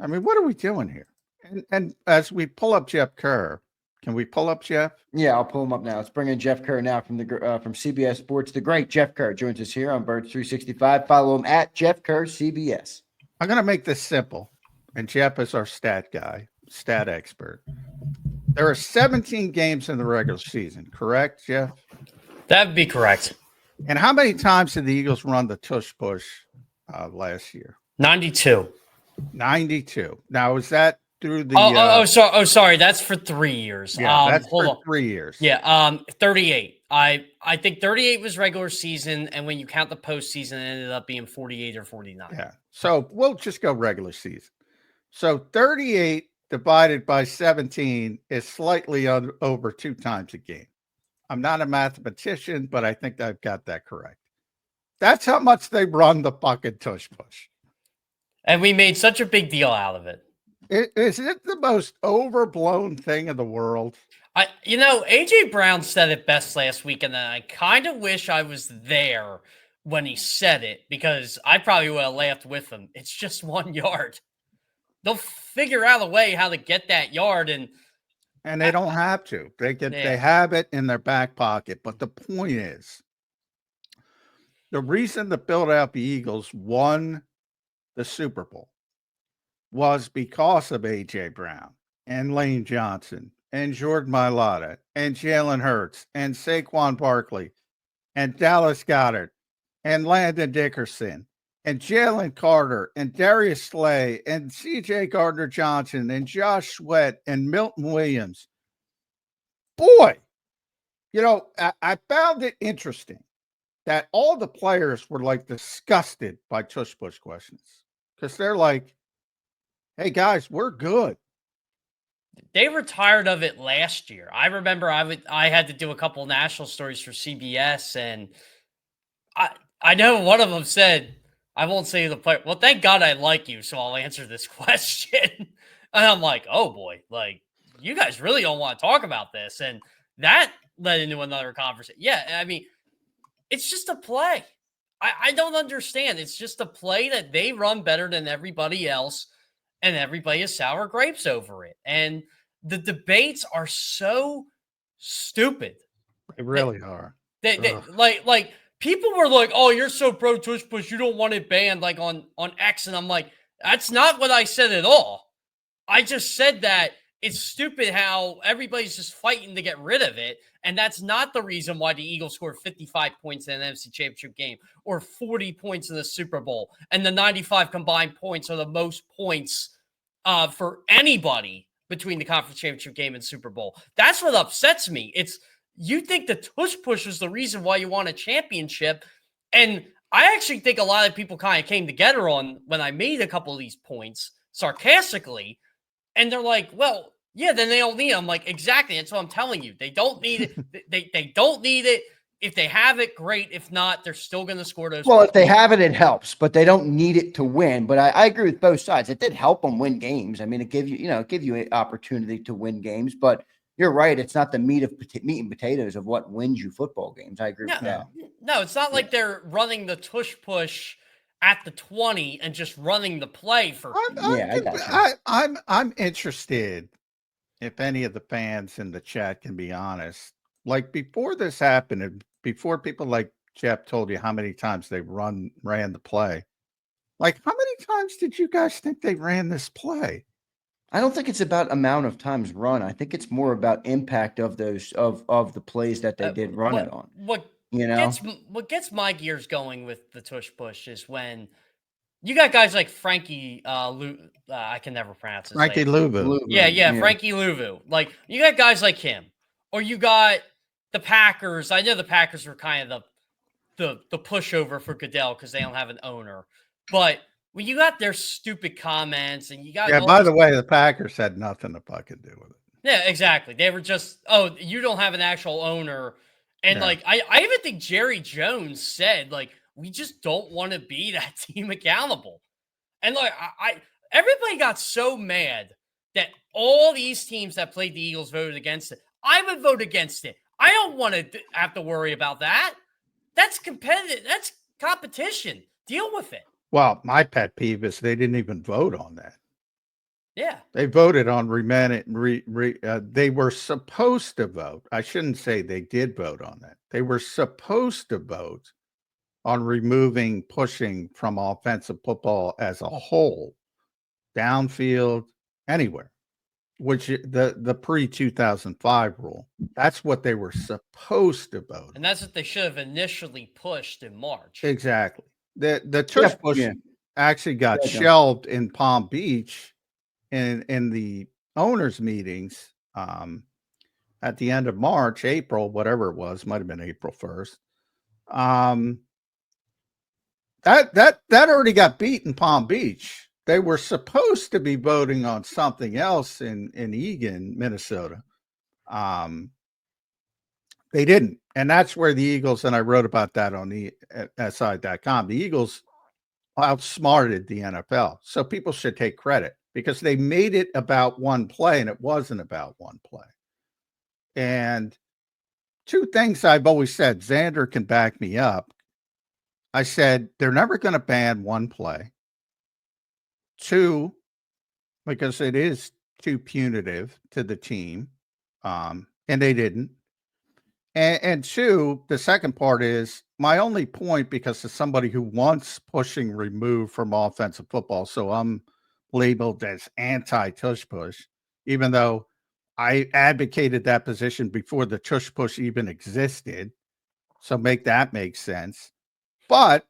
I mean, what are we doing here? And as we pull up Jeff Kerr, can we pull up Jeff? Yeah, I'll pull him up now. Let's bring in Jeff Kerr now from CBS Sports. The great Jeff Kerr joins us here on Birds 365. Follow him at Jeff Kerr CBS. I'm going to make this simple, and Jeff is our stat guy, stat expert. There are 17 games in the regular season, correct, Jeff? That would be correct. And how many times did the Eagles run the tush push last year? 92. 92. Now, is that through the sorry, that's for 3 years. Yeah, that's for 3 years. Yeah, 38. I think 38 was regular season, and when you count the postseason, it ended up being 48 or 49. Yeah. So we'll just go regular season. So 38 divided by 17 is slightly over 2 times a game. I'm not a mathematician, but I think I've got that correct. That's how much they run the fucking tush push. And we made such a big deal out of it. Is it the most overblown thing in the world? AJ Brown said it best last week, and I kind of wish I was there when he said it, because I probably would have laughed with him. It's just 1 yard. They'll figure out a way how to get that yard, and they don't have to. They have it in their back pocket. But the point is, the reason the Philadelphia Eagles won the Super Bowl was because of A.J. Brown and Lane Johnson and Jordan Mailata and Jalen Hurts and Saquon Barkley and Dallas Goedert and Landon Dickerson and Jalen Carter and Darius Slay and C.J. Gardner-Johnson and Josh Sweat and Milton Williams. Boy, I found it interesting that all the players were like disgusted by tush push questions, because they're like, hey guys, we're good. They were tired of it last year. I remember I had to do a couple national stories for CBS, and I know one of them said, I won't say the player, well, thank God I like you, so I'll answer this question. And I'm like, oh boy, like, you guys really don't want to talk about this. And that led into another conversation. Yeah, I mean, it's just a play. I don't understand. It's just a play that they run better than everybody else, and everybody is sour grapes over it. And the debates are so stupid. They really are. Like people were like, oh, you're so pro tush push, you don't want it banned, like on X. And I'm like, that's not what I said at all. I just said that it's stupid how everybody's just fighting to get rid of it. And that's not the reason why the Eagles scored 55 points in an NFC Championship game or 40 points in the Super Bowl. And the 95 combined points are the most points for anybody between the Conference Championship game and Super Bowl. That's what upsets me. You think the tush push is the reason why you want a championship. And I actually think a lot of people kind of came together on when I made a couple of these points sarcastically. And they're like, well, yeah, then they don't need it. I'm like, exactly. That's what I'm telling you. They don't need it. they don't need it. If they have it, great. If not, they're still going to score those. Well, if they have it, it helps, but they don't need it to win. But I agree with both sides. It did help them win games. I mean, it gave you an opportunity to win games. But you're right. It's not the meat and potatoes of what wins you football games. I agree with that. No, it's not like they're running the tush push at the 20 and just running the play for. I'm interested if any of the fans in the chat can be honest. Like, before this happened, and before people like Jeff told you how many times they ran the play, like, how many times did you guys think they ran this play? I don't think it's about amount of times run. I think it's more about impact of those of the plays that they did run it on. What gets my gears going with the tush push is when you got guys like Frankie I can never pronounce his name. Frankie Louvu. Yeah, Frankie Louvu. Like, you got guys like him, or you got the Packers. I know the Packers were kind of the pushover for Goodell because they don't have an owner, but when you got their stupid comments and you got by the way, the Packers had nothing to fucking do with it. Yeah, exactly. They were just, oh, you don't have an actual owner. And like, I even think Jerry Jones said, like, we just don't want to be that team accountable. And like, everybody got so mad that all these teams that played the Eagles voted against it. I would vote against it. I don't want to have to worry about that. That's competitive. That's competition. Deal with it. Well, my pet peeve is they didn't even vote on that. Yeah. They voted on they were supposed to vote. I shouldn't say they did vote on that. They were supposed to vote on removing pushing from offensive football as a whole, downfield, anywhere, which the pre-2005 rule. That's what they were supposed to vote. And that's what they should have initially pushed in March. Exactly. The Tush push actually got shelved in Palm Beach in the owners' meetings at the end of March, April, whatever it was, might have been April 1st. That already got beat in Palm Beach. They were supposed to be voting on something else in Eagan, Minnesota. They didn't. And that's where the Eagles, and I wrote about that on the SI.com, the Eagles outsmarted the NFL. So people should take credit because they made it about one play and it wasn't about one play. And two things I've always said, Zander can back me up. I said, they're never going to ban one play. Two, because it is too punitive to the team. And they didn't. And two, the second part is my only point, because as somebody who wants pushing removed from offensive football, so I'm labeled as anti-tush push, even though I advocated that position before the tush push even existed. So make sense. But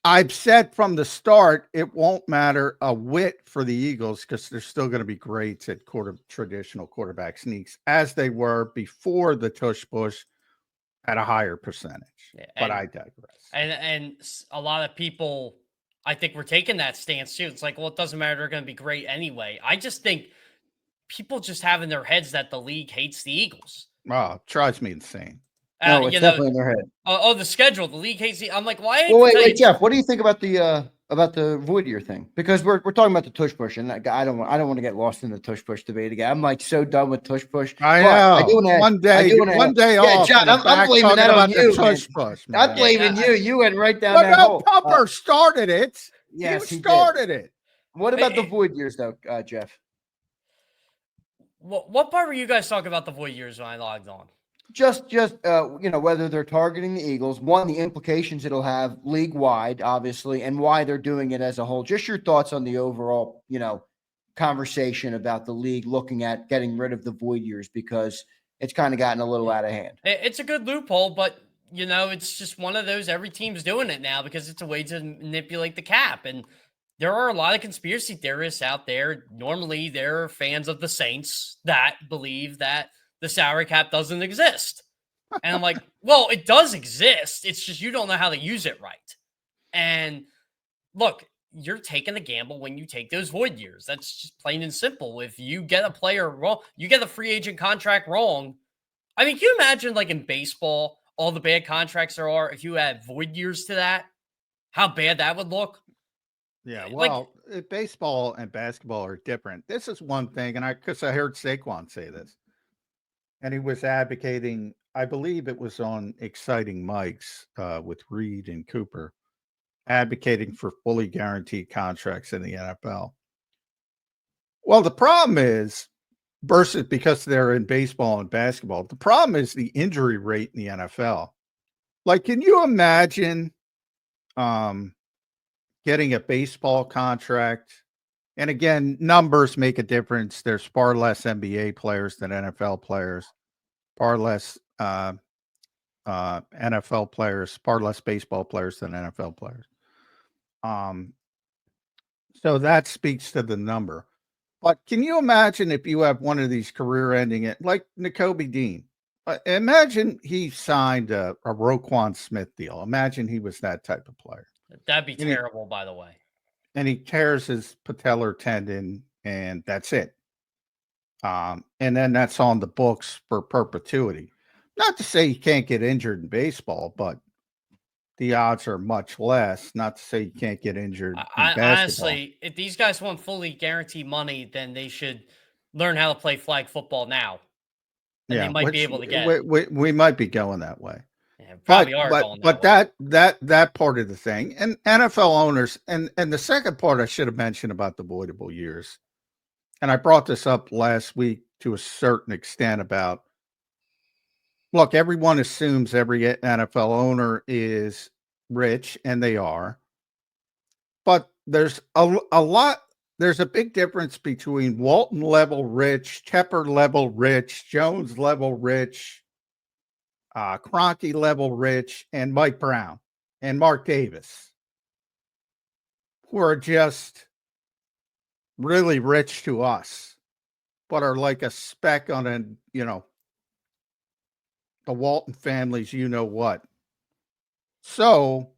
I've said from the start, it won't matter a whit for the Eagles because they're still going to be great at traditional quarterback sneaks as they were before the tush push at a higher percentage. Yeah, but I digress. And a lot of people, I think, were taking that stance too. It's like, well, it doesn't matter. They're going to be great anyway. I just think people just have in their heads that the league hates the Eagles. Oh, it drives me insane. No, it's definitely in their head. The schedule, the league hates. I'm like, why? Well, wait, Jeff. What do you think about the void year thing? Because we're talking about the tush push, and I don't want to get lost in the tush push debate again. I'm like so done with tush push. I know. One day off. Yeah, John, I'm blaming that on you. Tush push, man. Not blaming you. You went right down that hole. Pupper started it. Yes, he started it. What about the void years, though, Jeff? What part were you guys talking about the void years when I logged on? Just whether they're targeting the Eagles, one, the implications it'll have league wide, obviously, and why they're doing it as a whole. Just your thoughts on the overall, conversation about the league looking at getting rid of the void years because it's kind of gotten a little out of hand. It's a good loophole, but it's just one of those. Every team's doing it now because it's a way to manipulate the cap, and there are a lot of conspiracy theorists out there. Normally, they're fans of the Saints that believe that the salary cap doesn't exist. And I'm like, well, it does exist. It's just you don't know how to use it right. And look, you're taking a gamble when you take those void years. That's just plain and simple. If you get a player wrong, you get a free agent contract wrong. I mean, can you imagine, like in baseball, all the bad contracts there are, if you add void years to that, how bad that would look? Yeah, well, baseball and basketball are different. This is one thing, and because I heard Saquon say this. And he was advocating, I believe it was on Exciting Mics with Reed and Cooper, advocating for fully guaranteed contracts in the NFL. Well, the problem is, versus because they're in baseball and basketball, the problem is the injury rate in the NFL. Like, can you imagine getting a baseball contract? And again, numbers make a difference. There's far less NBA players than NFL players, far less NFL players, far less baseball players than NFL players. So that speaks to the number. But can you imagine if you have one of these career-ending it, like Nakobe Dean? Imagine he signed a Roquan Smith deal. Imagine he was that type of player. That'd be terrible, by the way. And he tears his patellar tendon, and that's it. And then that's on the books for perpetuity. Not to say he can't get injured in baseball, but the odds are much less. Not to say you can't get injured in basketball. Honestly, if these guys want fully guaranteed money, then they should learn how to play flag football now. And they might be able to get we might be going that way. Yeah, probably are going that way. that part of the thing, and NFL owners, and the second part I should have mentioned about the voidable years, and I brought this up last week to a certain extent about, look, everyone assumes every NFL owner is rich, and they are, but there's there's a big difference between Walton level rich, Tepper level rich, Jones level rich, Kroenke level rich, and Mike Brown and Mark Davis, who are just really rich to us, but are like a speck on the Walton family's what. So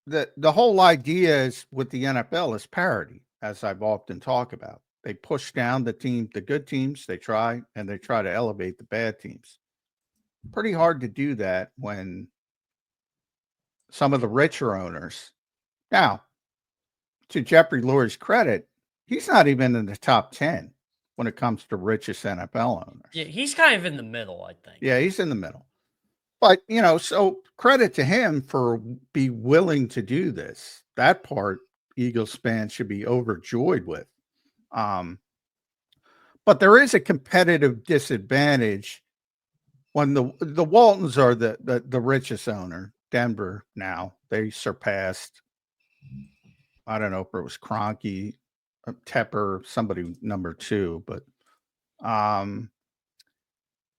the whole idea is with the NFL is parity, as I've often talked about. They push down the good teams, they try to elevate the bad teams. Pretty hard to do that when some of the richer owners. Now, to Jeffrey Lurie's credit, he's not even in the top 10 when it comes to richest NFL owners. Yeah, he's kind of in the middle, I think. Yeah, he's in the middle. But, so credit to him for be willing to do this. That part Eagles fans should be overjoyed with. But there is a competitive disadvantage when the Waltons are the richest owner. Denver now, they surpassed, I don't know if it was Kroenke, Tepper, somebody number 2, but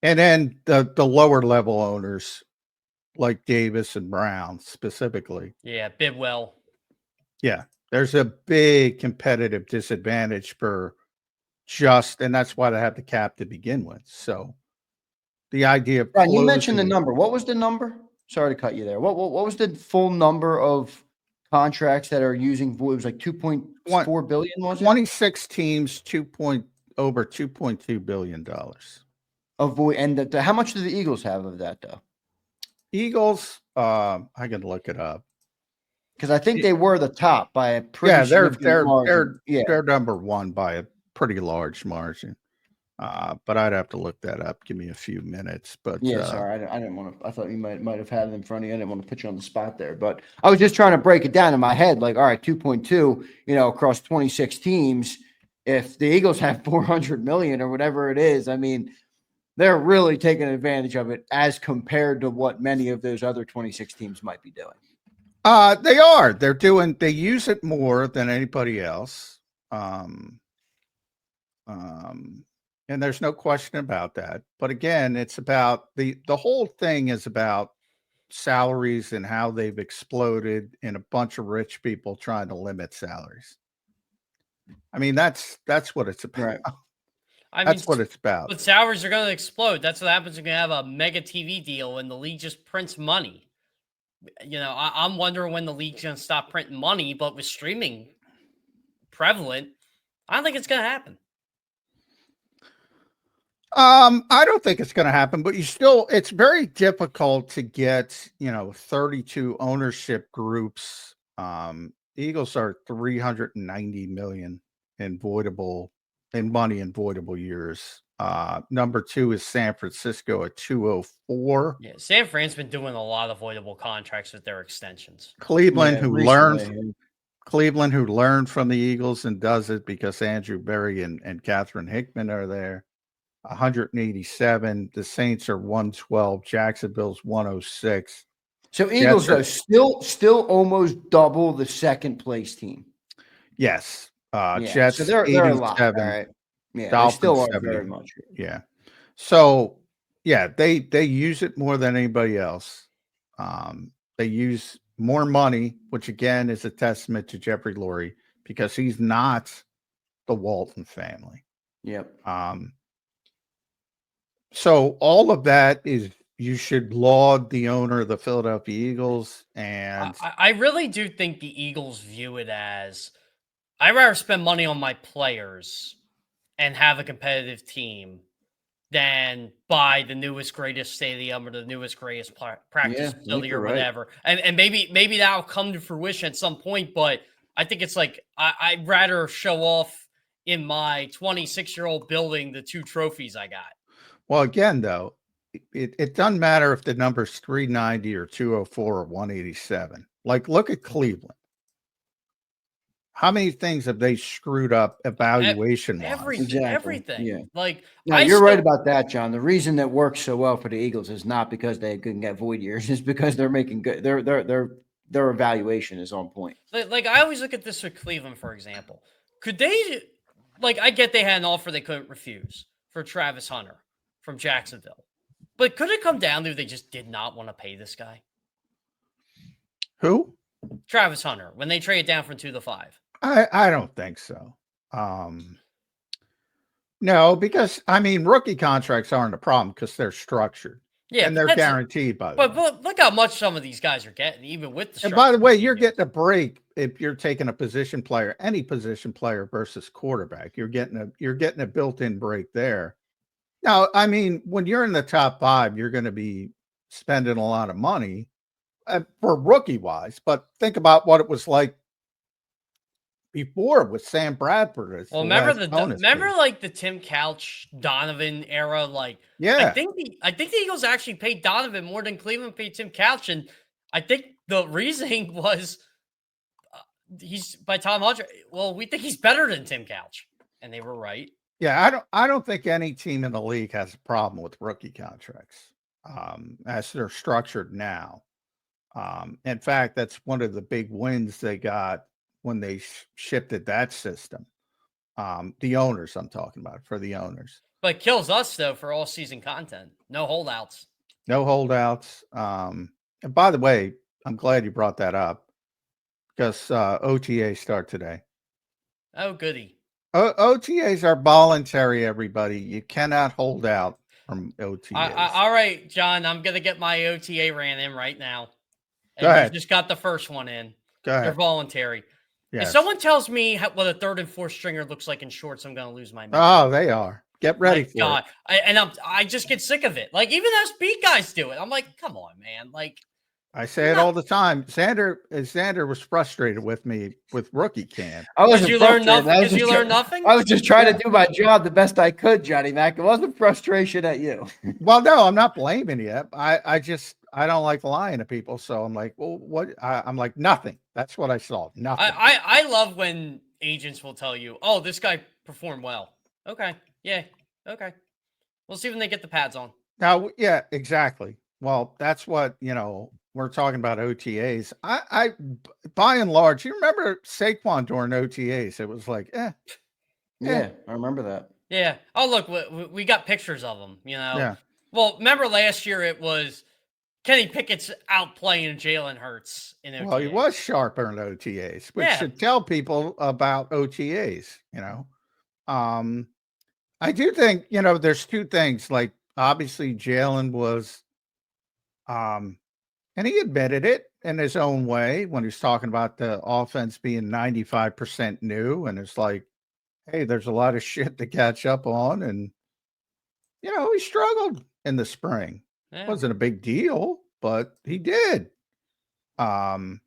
and then the lower level owners like Davis and Brown specifically. Yeah, Bidwell. Yeah, there's a big competitive disadvantage for and that's why they have the cap to begin with. So the idea of Brian, you mentioned the number. What was the number? Sorry to cut you there. What was the full number of contracts that are using void? It was like 2.4 billion, was it? 26 teams, over $2.2 billion. Of void. And how much do the Eagles have of that, though? Eagles, I can look it up. Because I think they were the top by a pretty significant margin. They're number 1 by a pretty large margin. But I'd have to look that up. Give me a few minutes. But sorry, I didn't want to. I thought you might have had it in front of you. I didn't want to put you on the spot there, but I was just trying to break it down in my head. Like, all right, 2.2, across 26 teams. If the Eagles have 400 million or whatever it is, I mean, they're really taking advantage of it as compared to what many of those other 26 teams might be doing. They are. They use it more than anybody else. And there's no question about that. But again, it's about the whole thing is about salaries and how they've exploded and a bunch of rich people trying to limit salaries. I mean, that's what it's about. Right. That's what it's about. But salaries are going to explode. That's what happens when you have a mega TV deal and the league just prints money. I'm wondering when the league's going to stop printing money, but with streaming prevalent, I don't think it's going to happen. I don't think it's going to happen, but it's very difficult to get, 32 ownership groups. Eagles are 390 million in money in voidable years. Number 2 is San Francisco at 204. Yeah, San Fran's been doing a lot of voidable contracts with their extensions. Cleveland, who learned from the Eagles and does it because Andrew Berry and Catherine Hickman are there. 187. The Saints are 112. Jacksonville's 106. So Eagles are still almost double the second place team. Yes. Jets, so they're 87. a lot. All right. Yeah, Dolphins, they still are 70. very much. Yeah. So they use it more than anybody else. They use more money, which again is a testament to Jeffrey Lurie because he's not the Walton family. Yep. So all of that is, you should laud the owner of the Philadelphia Eagles. And I really do think the Eagles view it as, I'd rather spend money on my players and have a competitive team than buy the newest, greatest stadium or the newest, greatest practice facility or whatever. Right. And maybe that'll come to fruition at some point, but I think it's like, I'd rather show off in my 26-year-old building the 2 trophies I got. Well, again, though, it doesn't matter if the number's 390 or 204 or 187. Like, look at Cleveland. How many things have they screwed up evaluation-wise? Everything, Exactly. everything. Yeah. Like, No, you're right about that, John. The reason that works so well for the Eagles is not because they couldn't get void years, it's because they're making good. Their evaluation is on point. Like I always look at this with Cleveland, for example. Could they, like, I get they had an offer they couldn't refuse for Travis Hunter from Jacksonville, but could it come down to they just did not want to pay this guy? Who? Travis Hunter, when they trade down from 2 to 5. I don't think so. No, because I mean, rookie contracts aren't a problem because they're structured. Yeah, and they're guaranteed by the way. But look how much some of these guys are getting, even with the. And by the way, you're getting a break if you're taking a position player, any position player versus quarterback. You're getting a built-in break there. Now, I mean, when you're in the top 5, you're going to be spending a lot of money for rookie wise. But think about what it was like before with Sam Bradford. Well, remember like the Tim Couch Donovan era. Like, yeah, I think the Eagles actually paid Donovan more than Cleveland paid Tim Couch, and I think the reasoning was he's by Tom Hodge. Well, we think he's better than Tim Couch, and they were right. Yeah, I don't think any team in the league has a problem with rookie contracts as they're structured now. In fact, that's one of the big wins they got when they shifted that system. The owners, I'm talking about, for the owners. But it kills us, though, for all season content. No holdouts. No holdouts. And by the way, I'm glad you brought that up because OTA start today. Oh, goody. OTAs are voluntary, everybody. You cannot hold out from OTAs. All right, John, I'm going to get my OTA ran in right now. And Go ahead. You just got the first one in. Go ahead. They're voluntary. Yes. If someone tells me what a 3rd and 4th stringer looks like in shorts, I'm going to lose my mind. Oh, they are. Get ready for it. I just get sick of it. Like, even us beat guys do it. I'm like, come on, man. Like, I say it all the time. Xander was frustrated with me with rookie camp. Did you learn nothing? I was just trying to do my job the best I could, Johnny Mac. It wasn't frustration at you. Well, no, I'm not blaming you. I don't like lying to people. So I'm like, well, what? I'm like, nothing. That's what I saw. Nothing. I love when agents will tell you, oh, this guy performed well. Okay. Yeah. Okay. We'll see when they get the pads on. Now, yeah, exactly. Well, that's what, we're talking about OTAs. I by and large, you remember Saquon during OTAs? It was like, Yeah, I remember that. Yeah. Oh, look, we got pictures of them, Yeah. Well, remember last year it was Kenny Pickett's out playing Jalen Hurts in OTAs. Well, he was sharper in OTAs, which should tell people about OTAs, I do think, there's two things. Like, obviously, Jalen was, and he admitted it in his own way when he's talking about the offense being 95% new. And it's like, hey, there's a lot of shit to catch up on. And, he struggled in the spring. Yeah. It wasn't a big deal, but he did. And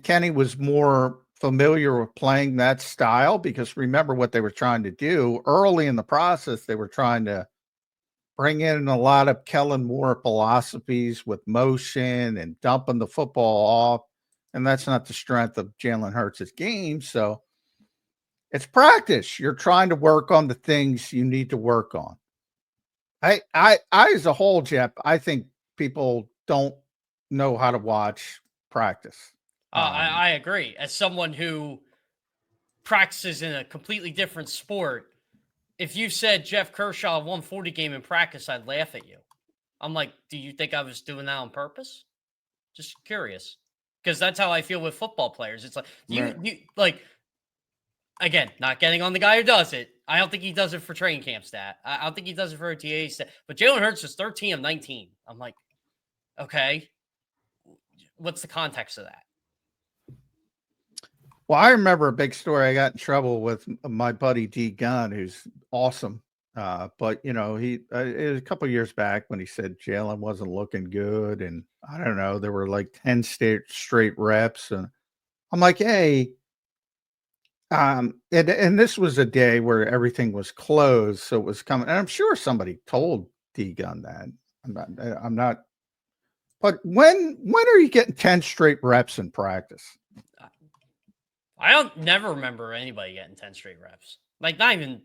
Kenny was more familiar with playing that style because remember what they were trying to do early in the process. They were trying to bring in a lot of Kellen Moore philosophies with motion and dumping the football off. And that's not the strength of Jalen Hurts' game. So it's practice. You're trying to work on the things you need to work on. I as a whole, Jeff, I think people don't know how to watch practice. I agree. As someone who practices in a completely different sport, if you said Jeff Kershaw won 40 game in practice, I'd laugh at you. I'm like, do you think I was doing that on purpose? Just curious. Because that's how I feel with football players. It's like, you like, again, not getting on the guy who does it. I don't think he does it for training camp stat. I don't think he does it for OTA stat. But Jalen Hurts is 13 of 19. I'm like, okay, what's the context of that? Well, I remember a big story. I got in trouble with my buddy D Gunn, who's awesome. But he it was a couple of years back when he said Jalen wasn't looking good, and I don't know, there were like 10 straight reps, and I'm like, hey, and this was a day where everything was closed, so it was coming, and I'm sure somebody told fatigue on that. I'm not. But when are you getting 10 straight reps in practice? I don't never remember anybody getting 10 straight reps. Like not even.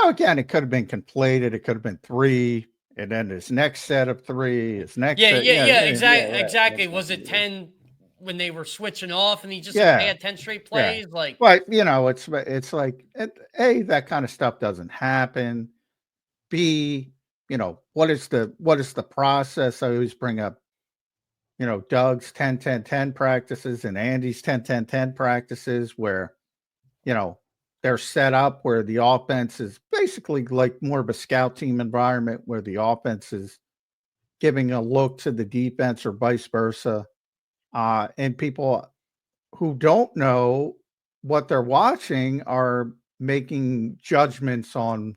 No, again, it could have been conflated. It could have been 3, and then his next set of 3, his next set. Exactly. Was it 10 when they were switching off and he just had 10 straight plays? Yeah. Like, but it's like A, that kind of stuff doesn't happen. B, what is the process? I always bring up, Doug's 10-10-10 practices and Andy's 10-10-10 practices where, they're set up where the offense is basically like more of a scout team environment where the offense is giving a look to the defense or vice versa. And people who don't know what they're watching are making judgments on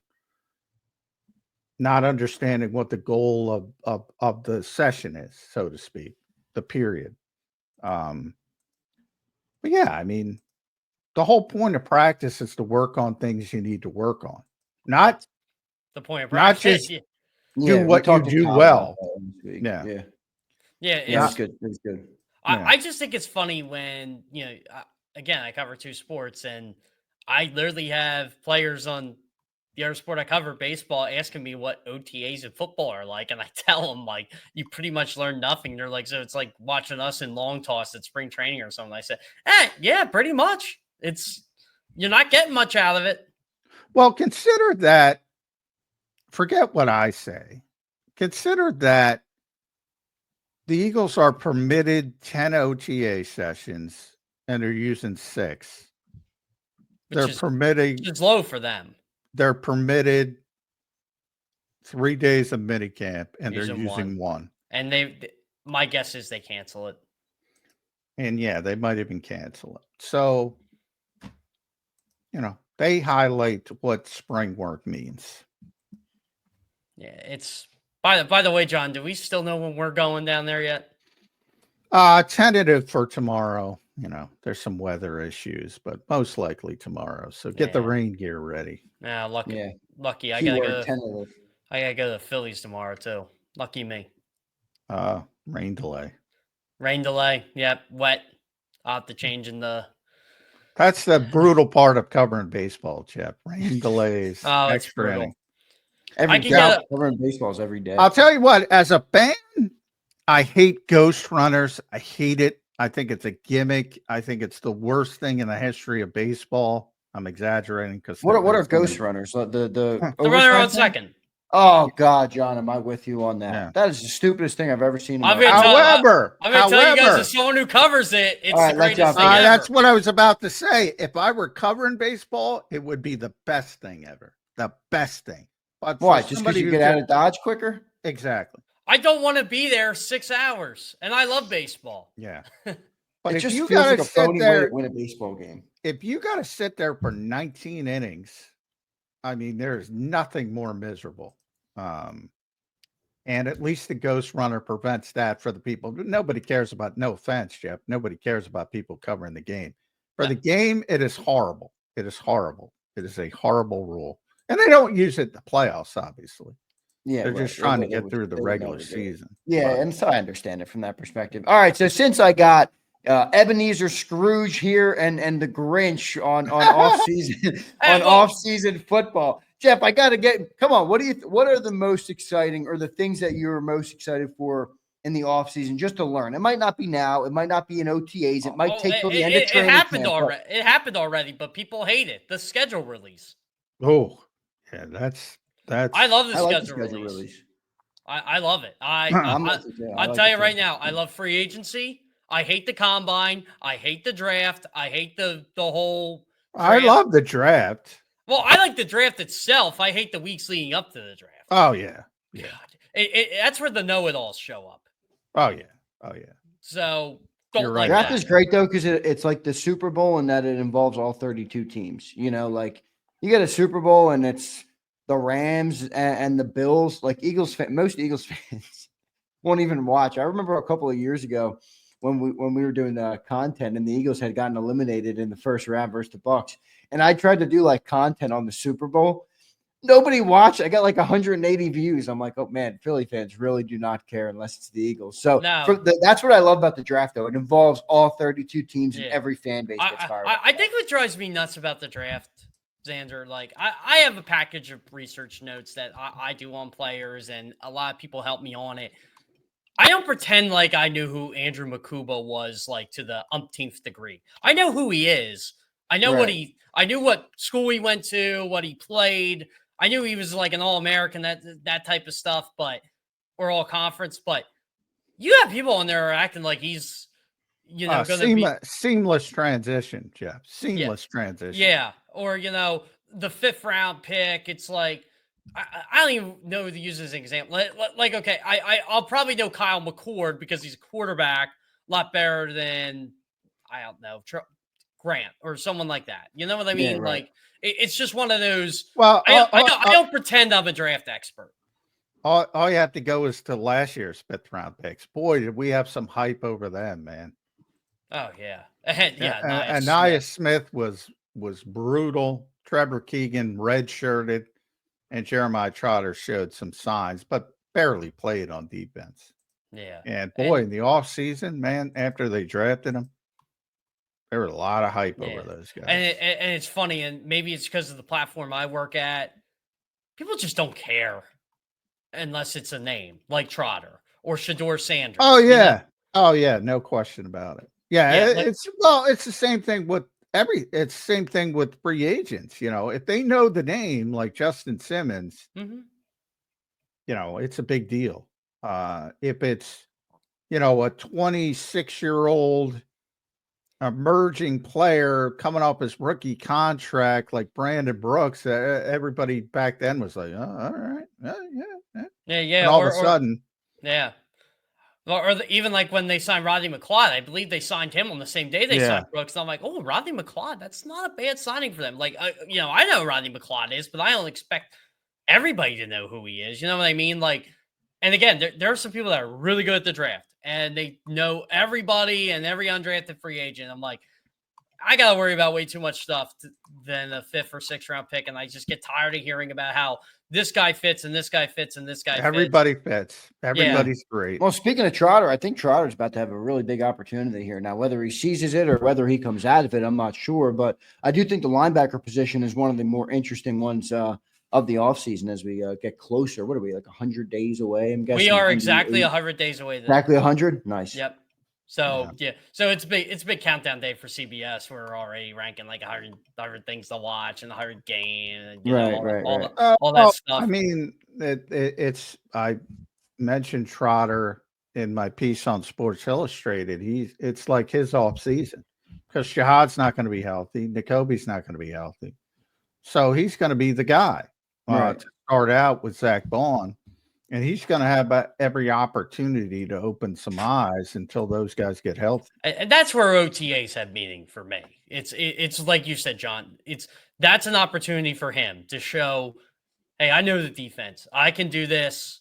not understanding what the goal of the session is, so to speak, the period. But yeah, I mean, the whole point of practice is to work on things you need to work on, not the point of not practice. just do what you do well. Yeah. It's that's good. That's good. I just think it's funny when, again, I cover 2 sports and I literally have players on the other sport I cover, baseball, asking me what OTAs and football are like. And I tell them, like, you pretty much learn nothing. They're like, so it's like watching us in long toss at spring training or something. I said, yeah, pretty much. You're not getting much out of it. Well, consider that, forget what I say. Consider that the Eagles are permitted 10 OTA sessions and they're using 6. Which is low for them. They're permitted 3 days of minicamp and they're using 1. And my guess is they cancel it. And yeah, they might even cancel it. So, they highlight what spring work means. Yeah, it's by the way, John, do we still know when we're going down there yet? Tentative for tomorrow. There's some weather issues, but most likely tomorrow. So get the rain gear ready. Yeah, lucky. I gotta go to the Phillies tomorrow too. Lucky me. Rain delay. Yep, wet. I'll have to change in the. That's the brutal part of covering baseball, Jeff. Rain delays. Oh, it's brutal. Inning. Every day covering baseballs every day. I'll tell you what. As a fan, I hate ghost runners. I hate it. I think it's a gimmick. I think it's the worst thing in the history of baseball. I'm exaggerating because what are ghost runners? The runner on second. Oh God, John, am I with you on that? Yeah. That is the stupidest thing I've ever seen. However, I'm going to tell you guys, as someone who covers it, it's the greatest thing ever. That's what I was about to say. If I were covering baseball, it would be the best thing ever. The best thing. But why? Just because you get out of Dodge quicker? Exactly. I don't want to be there 6 hours, and I love baseball. Yeah. But if you got to sit there to win a baseball game. If you got to sit there for 19 innings, I mean, there's nothing more miserable. And at least the ghost runner prevents that for the people. Nobody cares about, no offense, Jeff. Nobody cares about people covering the game. For the game, it is horrible. It is horrible. It is a horrible rule. And they don't use it in the playoffs, obviously. Yeah, they're just trying to get through the regular season. Yeah, and so I understand it from that perspective. All right, so since I got Ebenezer Scrooge here and the Grinch on off-season off-season football, Jeff, I got to come on. What are the most exciting or the things that you're most excited for in the offseason just to learn? It might not be now. It might not be in OTAs. It might take till the end of training camp. It happened already, but people hate it. The schedule release. Oh, yeah, that's. I love the schedule release. I love it. I'll tell you right now, I love free agency. I hate the combine. I hate the draft. I hate the whole draft. I love the draft. Well, I like the draft itself. I hate the weeks leading up to the draft. Oh, yeah. Yeah. That's where the know-it-alls show up. Oh, yeah. Oh, yeah. So don't like draft that. is great, though, because it's like the Super Bowl in that it involves all 32 teams. Like you get a Super Bowl and it's the Rams and the Bills. Like most Eagles fans won't even watch. I remember a couple of years ago when we were doing content and the Eagles had gotten eliminated in the first round versus the Bucs. And I tried to do like content on the Super Bowl. nobody watched. I got like 180 views. I'm like, oh man, Philly fans really do not care unless it's the Eagles. So No. that's what I love about the draft, though. It involves all 32 teams and Yeah. every fan base gets fired. I think what drives me nuts about the draft, Xander, like I have a package of research notes that I do on players, and a lot of people help me on it. I don't pretend like I knew who Andrew Makuba was, like, to the umpteenth degree. I know who he is. I know I knew what school he went to, what he played. I knew he was like an All-American, that type of stuff, or All-Conference. But you have people on there acting like he's, going to be seamless transition, Jeff. Seamless transition. Yeah, or the 5th round pick. It's like I don't even know who to use as an example. Like, okay, I'll probably know Kyle McCord because he's a quarterback, a lot better than, I don't know, Grant or someone like that. You know what I mean? Yeah, right. Like, it's just one of those. Well, I don't pretend I'm a draft expert. All you have to go is to last year's 5th round picks. Boy, did we have some hype over them, man. Oh yeah, yeah. Anaya Smith was brutal. Trevor Keegan redshirted, and Jeremiah Trotter showed some signs, but barely played on defense. Yeah. And boy, in the offseason, man, after they drafted him, there was a lot of hype over those guys. And it's funny, and maybe it's because of the platform I work at. People just don't care unless it's a name like Trotter or Shador Sanders. Oh yeah. Oh yeah, no question about it. Yeah, it's the same thing with it's the same thing with free agents. If they know the name, like Justin Simmons, it's a big deal. If it's a 26-year-old emerging player coming off his rookie contract like Brandon Brooks, everybody back then was like, oh, all right, yeah. And all of a sudden, even like when they signed Rodney McLeod, I believe they signed him on the same day they signed Brooks. And I'm like, oh, Rodney McLeod, that's not a bad signing for them. Like, I know Rodney McLeod is, but I don't expect everybody to know who he is. You know what I mean? Like, and again, there are some people that are really good at the draft and they know everybody and every undrafted free agent. I'm like, I got to worry about way too much stuff than a 5th or 6th round pick. And I just get tired of hearing about how this guy fits and this guy fits and this guy Everybody fits. Everybody's great. Well, speaking of Trotter, I think Trotter's about to have a really big opportunity here. Now, whether he seizes it or whether he comes out of it, I'm not sure. But I do think the linebacker position is one of the more interesting ones of the offseason as we get closer. What are we, like 100 days away? I'm guessing we are exactly 100 days away. Exactly 100? Nice. Yep. So, so it's a big countdown day for CBS. We're already ranking like 100 things to watch and 100 games, and all that stuff. I mean, I mentioned Trotter in my piece on Sports Illustrated. It's like his off season because Shahad's not going to be healthy. N'Kobe's not going to be healthy. So he's going to be the guy to start out with Zach Bond. And he's going to have every opportunity to open some eyes until those guys get healthy. And that's where OTAs have meaning for me. It's like you said, John. That's an opportunity for him to show, hey, I know the defense. I can do this.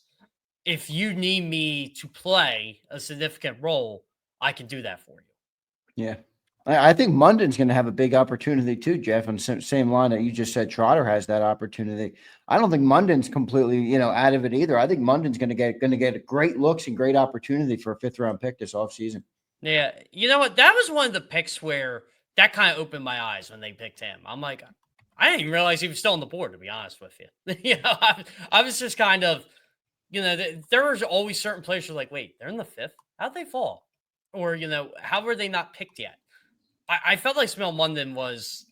If you need me to play a significant role, I can do that for you. Yeah. I think Munden's going to have a big opportunity too, Jeff, on the same line that you just said Trotter has that opportunity. I don't think Munden's completely, out of it either. I think Munden's going to get great looks and great opportunity for a 5th round pick this offseason. Yeah. You know what? That was one of the picks where that kind of opened my eyes when they picked him. I'm like, I didn't even realize he was still on the board, to be honest with you. I was just kind of, there was always certain players who were like, wait, they're in the 5th? How'd they fall? Or, how were they not picked yet? I felt like Smell Munden was,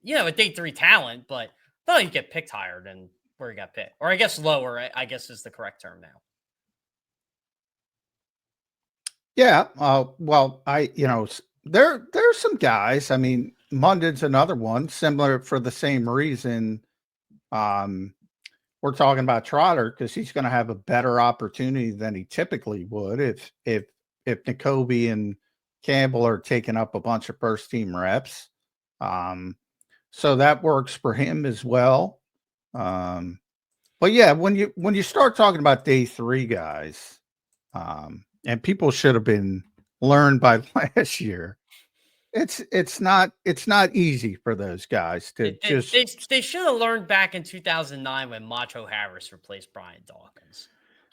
a day 3 talent, but I thought he'd get picked higher than where he got picked. Or I guess lower, I guess is the correct term now. Yeah. Well, there's some guys. I mean, Munden's another one, similar for the same reason. We're talking about Trotter because he's going to have a better opportunity than he typically would if N'Kobe and Campbell are taking up a bunch of first team reps. So that works for him as well. But yeah, when you start talking about day 3 guys, and people should have been learned by last year, it's not easy for those guys to They should have learned back in 2009 when Macho Harris replaced Brian Dawkins.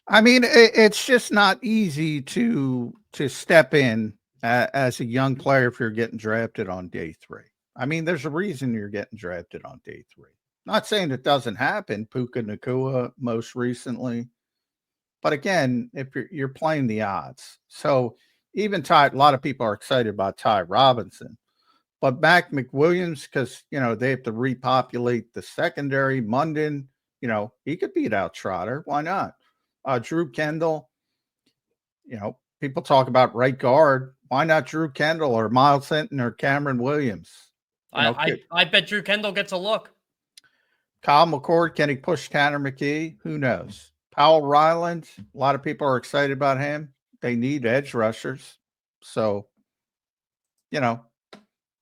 I mean, it's just not easy to step in as a young player if you're getting drafted on day 3. I mean, there's a reason you're getting drafted on day 3. Not saying it doesn't happen. Puka Nacua most recently, but again, if you're playing the odds, so even a lot of people are excited about Ty Robinson, but Mac McWilliams, because they have to repopulate the secondary. Munden, he could beat out Trotter. Why not? Drew Kendall, people talk about right guard. Why not Drew Kendall or Miles Hinton or Cameron Williams? I bet Drew Kendall gets a look. Kyle McCord, can he push Tanner McKee? Who knows? Powell Ryland, a lot of people are excited about him. They need edge rushers. So,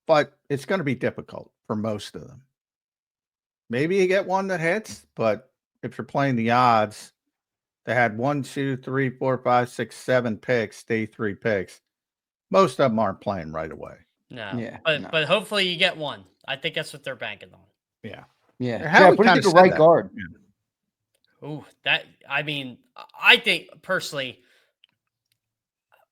but it's going to be difficult for most of them. Maybe you get one that hits, but if you're playing the odds, they had 1, 2, 3, 4, 5, 6, 7 picks, day 3 picks. Most of them aren't playing right away. No, but hopefully you get one. I think that's what they're banking on. Yeah. What do you think of right guard? Oh, I think personally,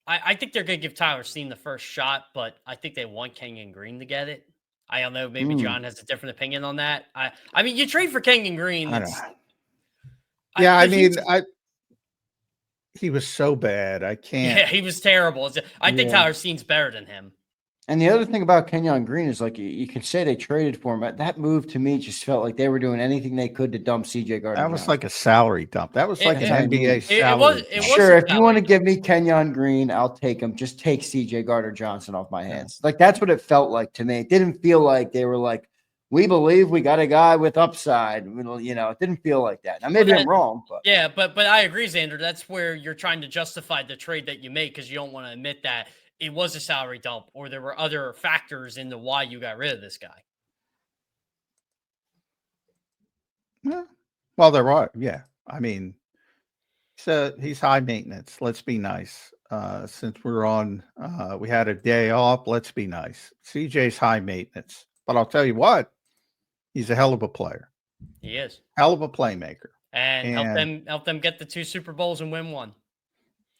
I think they're going to give Tyler Steen the first shot, but I think they want Kenyon Green to get it. I don't know. Maybe John has a different opinion on that. I mean, you trade for Kenyon Green. He was so bad. I can't. Yeah, he was terrible. I think Tyler Steen's better than him. And the other thing about Kenyon Green is, like, you can say they traded for him. That move to me just felt like they were doing anything they could to dump CJ Gardner. That was like a salary dump. That was like an NBA salary. Sure, if you want to give me Kenyon Green, I'll take him. Just take CJ Gardner Johnson off my hands. Like, that's what it felt like to me. It didn't feel like they were like, we believe we got a guy with upside. It didn't feel like that. Now, maybe I'm wrong, but yeah, but I agree, Xander. That's where you're trying to justify the trade that you make because you don't want to admit that it was a salary dump or there were other factors into why you got rid of this guy. Well, there are. Yeah. I mean, so he's high maintenance. Let's be nice. Since we're on, we had a day off. Let's be nice. CJ's high maintenance, but I'll tell you what, he's a hell of a player. He is. Hell of a playmaker. And help them get the 2 Super Bowls and win 1.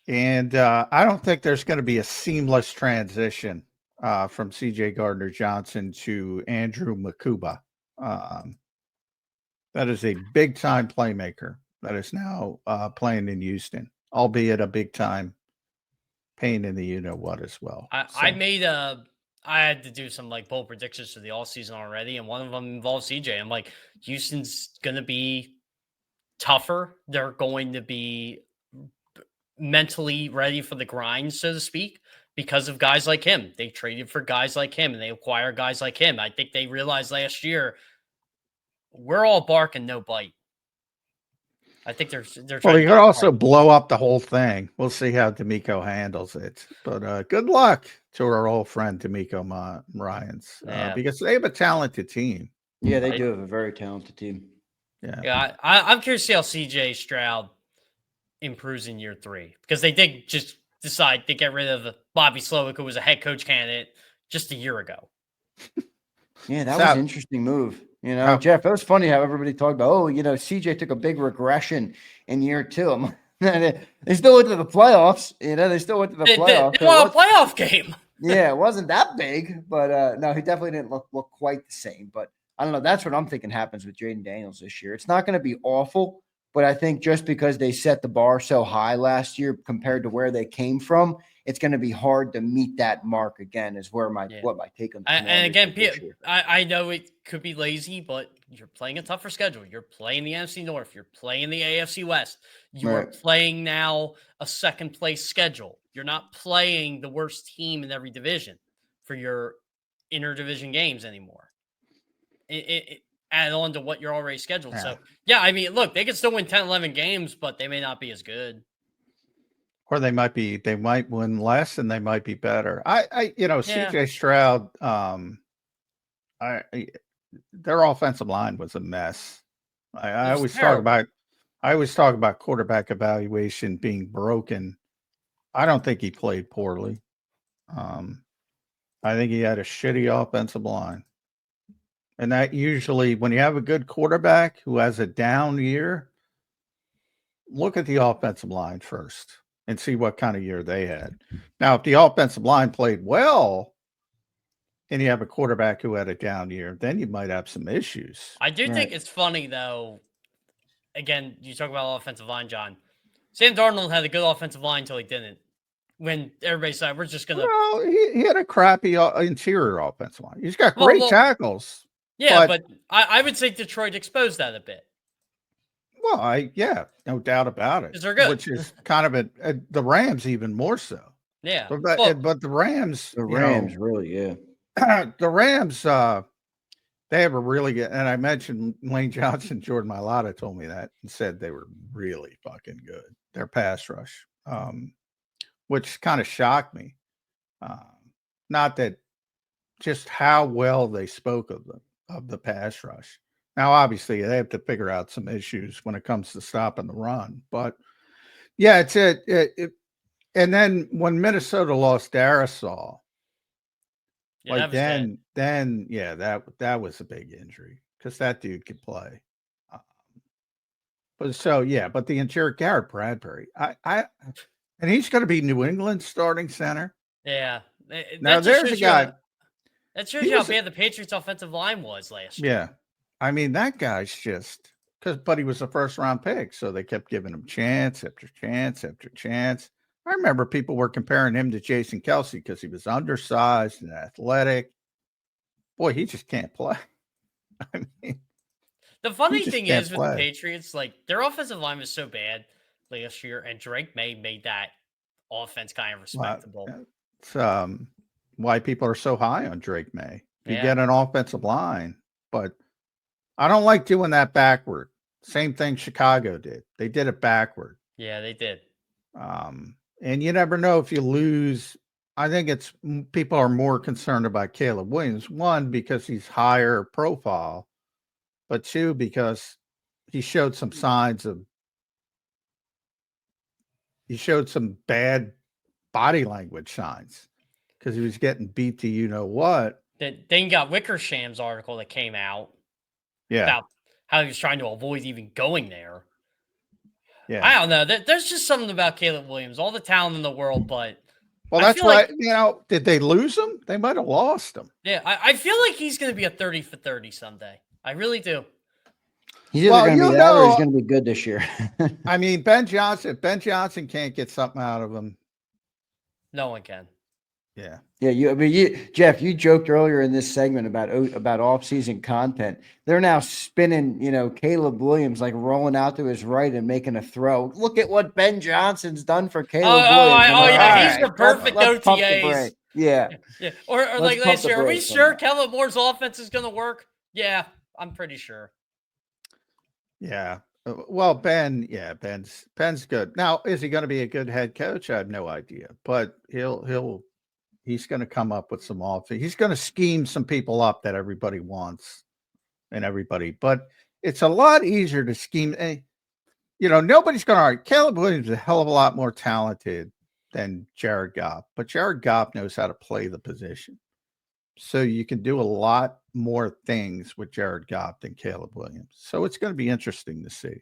And I don't think there's going to be a seamless transition from CJ Gardner Johnson to Andrew Makuba. That is a big time playmaker that is now playing in Houston, albeit a big time pain in the what as well. I had to do some bold predictions for the all season already, and one of them involves CJ. I'm like, Houston's going to be tougher. They're going to be mentally ready for the grind, so to speak, because of guys like him. They traded for guys like him and they acquire guys like him. I think they realized last year we're all bark and no bite. I think they're trying. Well, you could also blow up the whole thing. We'll see how D'Amico handles it. But good luck to our old friend D'Amico Ryans because they have a talented team. Yeah, they do have a very talented team. Yeah. I'm curious to see how CJ Stroud improves in year 3 because they did just decide to get rid of Bobby Slowick, who was a head coach candidate just a year ago. Yeah, that was an interesting move. Jeff, it was funny how everybody talked about, CJ took a big regression in year 2. They still went to the playoffs. They still went to the playoffs. They won a playoff game. Yeah, it wasn't that big, but no, he definitely didn't look quite the same. But I don't know. That's what I'm thinking happens with Jaden Daniels this year. It's not going to be awful. But I think just because they set the bar so high last year compared to where they came from, it's going to be hard to meet that mark again. Is what my take on. And again, I know it could be lazy, but you're playing a tougher schedule. You're playing the NFC North. You're playing the AFC West. You are playing now a second place schedule. You're not playing the worst team in every division for your interdivision games anymore. Add on to what you're already scheduled. So, I mean, look, they could still win 10, 11 games, but they may not be as good. Or they might win less and they might be better. CJ Stroud, their offensive line was a mess. I always talk about quarterback evaluation being broken. I don't think he played poorly. I think he had a shitty offensive line. And that usually, when you have a good quarterback who has a down year, look at the offensive line first and see what kind of year they had. Now, if the offensive line played well and you have a quarterback who had a down year, then you might have some issues. I do think it's funny, though. Again, you talk about offensive line, John. Sam Darnold had a good offensive line until he didn't. When everybody said, we're just going to. Well, he had a crappy interior offensive line. He's got great tackles. Yeah, but I would say Detroit exposed that a bit. Well, no doubt about it. They're good. Which is kind of the Rams even more so. Yeah. But the Rams. The Rams, really, yeah. The Rams, they have a really good, and I mentioned Lane Johnson, Jordan Mailata told me that and said they were really fucking good. Their pass rush, which kind of shocked me. Not that, just how well they spoke of the pass rush. Now, obviously, they have to figure out some issues when it comes to stopping the run. But yeah, it's it. And then when Minnesota lost Darisaw, that was a big injury because that dude could play. But the interior, Garrett Bradbury, and he's going to be New England's starting center. Yeah. Now there's a guy. That shows you how bad the Patriots' offensive line was last year. Yeah. I mean, that guy's just but he was a first round pick. So they kept giving him chance after chance after chance. I remember people were comparing him to Jason Kelsey because he was undersized and athletic. Boy, he just can't play. I mean, the funny thing is with the Patriots, like their offensive line was so bad last year, and Drake May made that offense kind of respectable. It's why people are so high on Drake May. You get an offensive line, but I don't like doing that backward. Same thing Chicago did. They did it backward. Yeah, they did. And you never know if you lose. I think it's people are more concerned about Caleb Williams. One, because he's higher profile, but two, because he showed some signs of some bad body language signs because he was getting beat to you know what. Then you got Wickersham's article that came out about how he was trying to avoid even going there. Yeah. I don't know. There's just something about Caleb Williams, all the talent in the world, but that's why, did they lose him? They might have lost him. Yeah, I feel like he's going to be a 30 for 30 someday. I really do. He's either going to be that or he's going to be good this year. I mean, Ben Johnson can't get something out of him. No one can. Yeah. Yeah. Jeff, you joked earlier in this segment about off-season content. They're now spinning, Caleb Williams like rolling out to his right and making a throw. Look at what Ben Johnson's done for Caleb Williams. He's the perfect OTAs. Yeah. Or like last year, are we sure Kellen Moore's offense is going to work? Yeah, I'm pretty sure. Yeah. Well, Ben's good. Now, is he going to be a good head coach? I have no idea, but he's going to come up with some offense. He's going to scheme some people up that everybody wants but it's a lot easier to scheme. Nobody's going to Caleb Williams is a hell of a lot more talented than Jared Goff, but Jared Goff knows how to play the position. So you can do a lot more things with Jared Goff than Caleb Williams. So it's going to be interesting to see.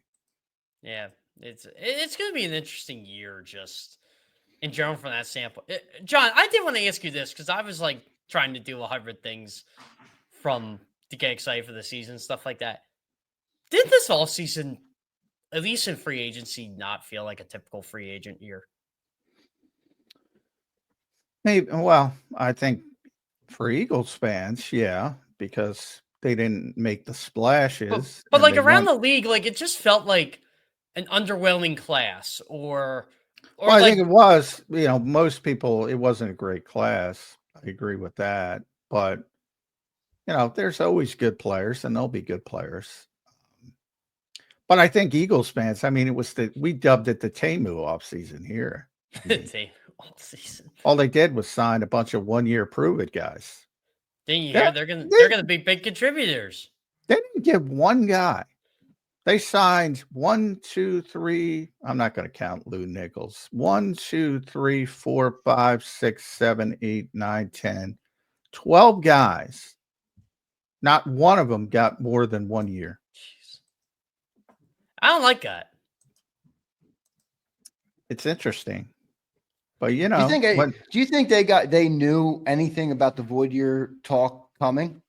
Yeah, it's going to be an interesting year just in general from that standpoint. John, I did want to ask you this because I was like trying to do 100 things to get excited for the season, stuff like that. Did this offseason, at least in free agency, not feel like a typical free agent year? Maybe. Well, I think for Eagles fans, yeah, because they didn't make the splashes. But like around the league, like it just felt like an underwhelming class or I think it was, most people, it wasn't a great class. I agree with that. But, there's always good players and there'll be good players. But I think Eagles fans, we dubbed it the Temu offseason here. Temu offseason. All they did was sign a bunch of 1-year prove-it guys. Didn't you hear they're gonna be big contributors? They didn't give one guy. They signed 1, 2, 3. I'm not going to count Lou Nichols. 1, 2, 3, 4, 5, 6, 7, 8, 9, 10. 12 guys. Not one of them got more than 1 year. Jeez. I don't like that. It's interesting. But, you Do know, you think they knew anything about the void year talk coming?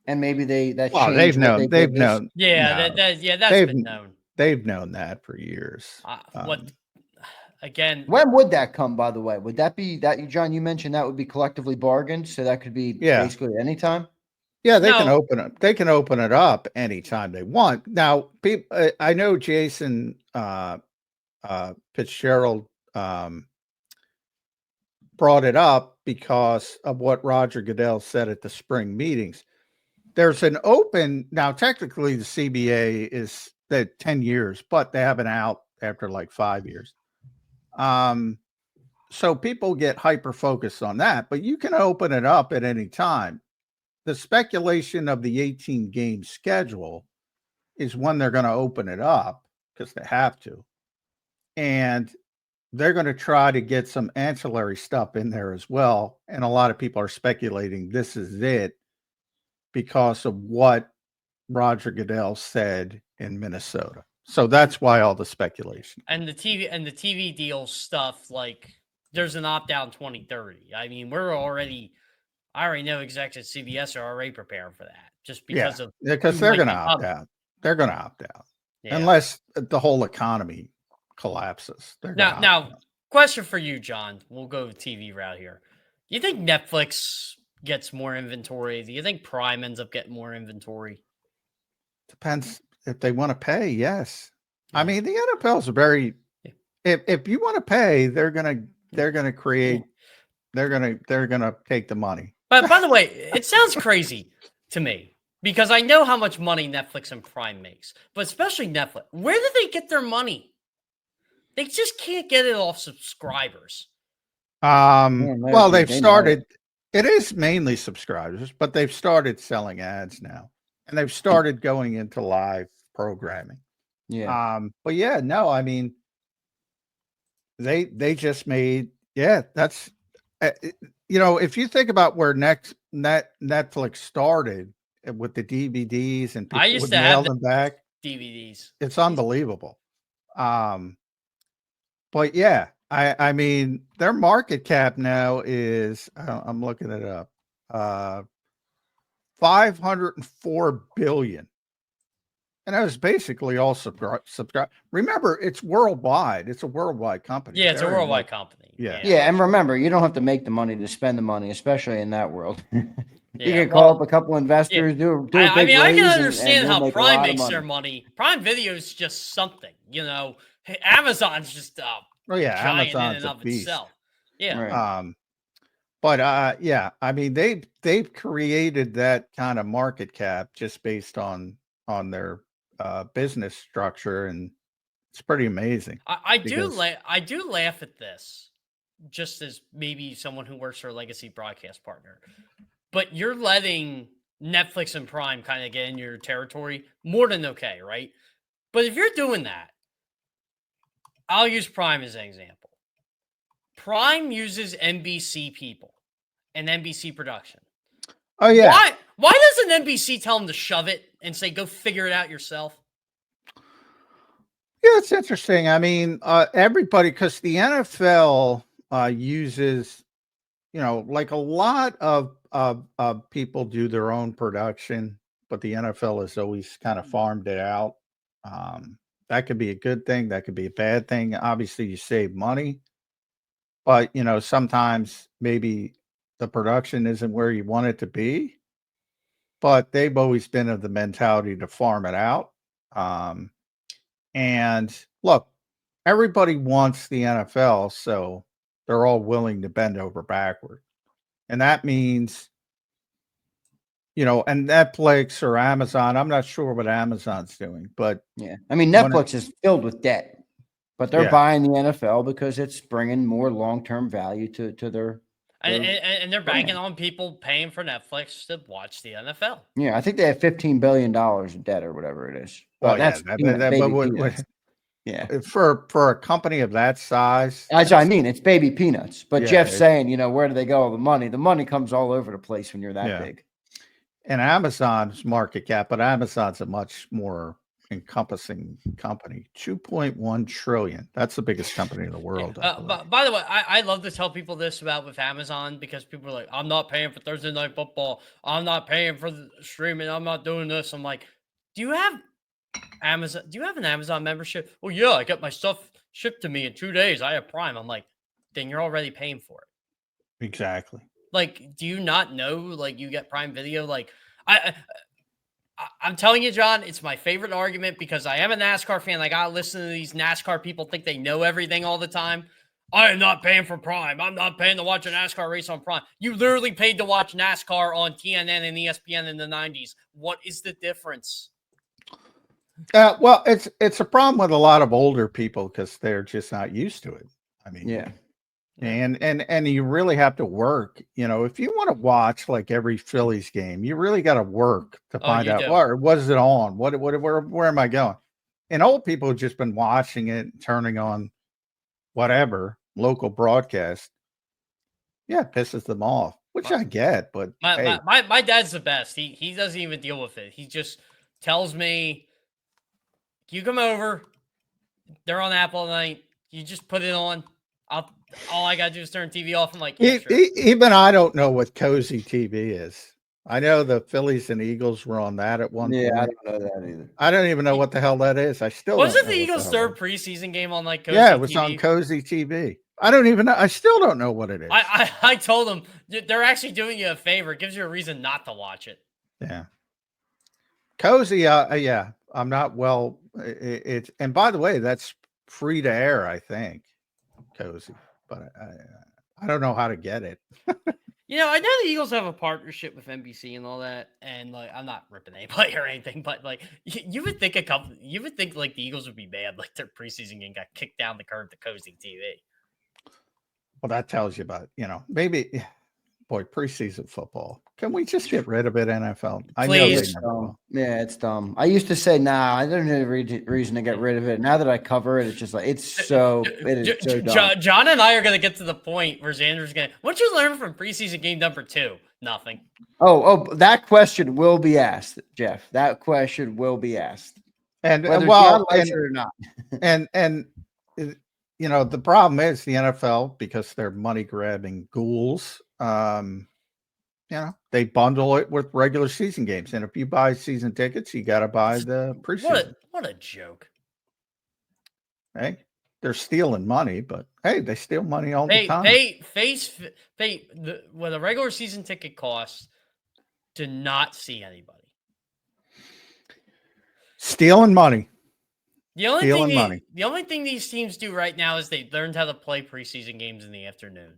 And maybe changed they've what they known. did They've this? known. Yeah, no, that's been known. They've known that for years. What again? When would that come, by the way? Would that be that you, John, you mentioned that would be collectively bargained, so that could be basically anytime? Yeah, they can open it. They can open it up anytime they want. Now, people, I know Jason Fitzgerald brought it up because of what Roger Goodell said at the spring meetings. There's an open now. Technically, the CBA is that 10 years, but they have an out after like 5 years. So people get hyper focused on that, but you can open it up at any time. The speculation of the 18 game schedule is when they're going to open it up because they have to. And they're going to try to get some ancillary stuff in there as well. And a lot of people are speculating this is it because of what Roger Goodell said in Minnesota. So that's why all the speculation. And the TV deal stuff, like there's an opt-out in 2030. I mean, I already know execs at CBS are already preparing for that just because because they're going to opt out. They're going to opt out unless the whole economy collapses. Now, question for you, John. We'll go TV route here. Do you think Netflix gets more inventory? Do you think Prime ends up getting more inventory? Depends if they want to pay. Yes, I mean the NFL is very. If you want to pay, they're gonna create. They're gonna take the money. But by the way, it sounds crazy to me because I know how much money Netflix and Prime makes, but especially Netflix. Where do they get their money? They just can't get it off subscribers. Well, they've started. It is mainly subscribers, but they've started selling ads now, and they've started going into live programming. Yeah. But yeah, no, I mean, they just made that's. If you think about where Netflix started with the DVDs and people I used would to mail have them back, DVDs. it's unbelievable. But yeah, I mean, their market cap now is I'm looking it up, $504 billion. And that was basically all subscribe. Remember, it's worldwide. It's a worldwide company. Yeah, it's a worldwide company. Yeah. And remember, you don't have to make the money to spend the money, especially in that world. You Yeah, can call up a couple investors, do a big I mean, I can raise understand and how make a Prime lot of makes their money. Prime Video is just something, Amazon's just giant Amazon's in and a of beast. itself. Yeah. Right. But I mean, they've created that kind of market cap just based on their business structure, and it's pretty amazing. I do laugh at this, just as maybe someone who works for a legacy broadcast partner. But you're letting Netflix and Prime kind of get in your territory, more than okay, right? But if you're doing that, I'll use Prime as an example. Prime uses NBC people and NBC production. Oh yeah. Why doesn't NBC tell them to shove it and say, go figure it out yourself? Yeah, it's interesting. I mean, everybody, because the NFL uses, like a lot of people do their own production, but the NFL has always kind of farmed it out. That could be a good thing. That could be a bad thing. Obviously, you save money, but sometimes maybe the production isn't where you want it to be. But they've always been of the mentality to farm it out. And look, everybody wants the NFL, so they're all willing to bend over backward. And that means, and Netflix or Amazon, I'm not sure what Amazon's doing, but yeah, I mean, Netflix is filled with debt, but they're buying the NFL because it's bringing more long-term value to their. And they're banking on people paying for Netflix to watch the NFL. Yeah, I think they have $15 billion in debt or whatever it is. But Yeah. For a company of that size. That's what I mean. It's baby peanuts. But Yeah, Jeff's saying, where do they go? The money. The money comes all over the place when you're that big. And Amazon's market cap, but Amazon's a much more encompassing company. 2.1 trillion. That's the biggest company in the world. By the way, I love to tell people this with Amazon, because people are like, I'm not paying for Thursday Night Football. I'm not paying for the streaming. I'm not doing this. I'm like, do you have Amazon? Do you have an Amazon membership? Well, yeah, I get my stuff shipped to me in 2 days. I have Prime. I'm like, then you're already paying for it. Exactly. Like, do you not know, like, you get Prime Video? Like, I'm telling you, John, it's my favorite argument, because I am a NASCAR fan. I got to listen to these NASCAR people think they know everything all the time. I am not paying for Prime. I'm not paying to watch a NASCAR race on Prime. You literally paid to watch NASCAR on TNN and ESPN in the 90s. What is the difference? Well, it's a problem with a lot of older people, because they're just not used to it. I mean, yeah. And you really have to work. If you want to watch like every Phillies game, you really got to work to find out what is it on, where am I going? And old people have just been watching it, turning on whatever local broadcast. Yeah, it pisses them off, which I get. But my dad's the best. He doesn't even deal with it. He just tells me, you come over, they're on Apple night, you just put it on. All I gotta do is turn TV off. I'm like, yeah, sure. Even I don't know what Cozy TV is. I know the Phillies and Eagles were on that at one point. Yeah, I don't know that either. I don't even know what the hell that is. I still wasn't the Eagles' third preseason game on like Cozy TV? Yeah, it was TV? on Cozy TV. I don't even know. I still don't know what it is. I told them they're actually doing you a favor. It gives you a reason not to watch it. Yeah. Cozy, yeah. I'm not well. It's and by the way, that's free to air, I think. Cozy, but I don't know how to get it. I know the Eagles have a partnership with NBC and all that, and like, I'm not ripping anybody or anything, but like, you would think like the Eagles would be mad, like their preseason game got kicked down the curb to Cozy TV. Well, that tells you about, maybe, boy, preseason football. Can we just get rid of it, NFL? Please. Yeah, it's dumb. I used to say, I don't know the reason to get rid of it. Now that I cover it, it's just like, it is so dumb. John and I are going to get to the point where Xander's going to, what you learn from preseason game number 2? Nothing. Oh, that question will be asked, Jeff. That question will be asked. And whether well, it or not. and the problem is the NFL, because they're money grabbing ghouls. They bundle it with regular season games, and if you buy season tickets, you got to buy the preseason. What a joke! Hey, they're stealing money, but hey, they steal money all the time. What a regular season ticket costs to not see anybody. Stealing money. The only thing these teams do right now is they learned how to play preseason games in the afternoon.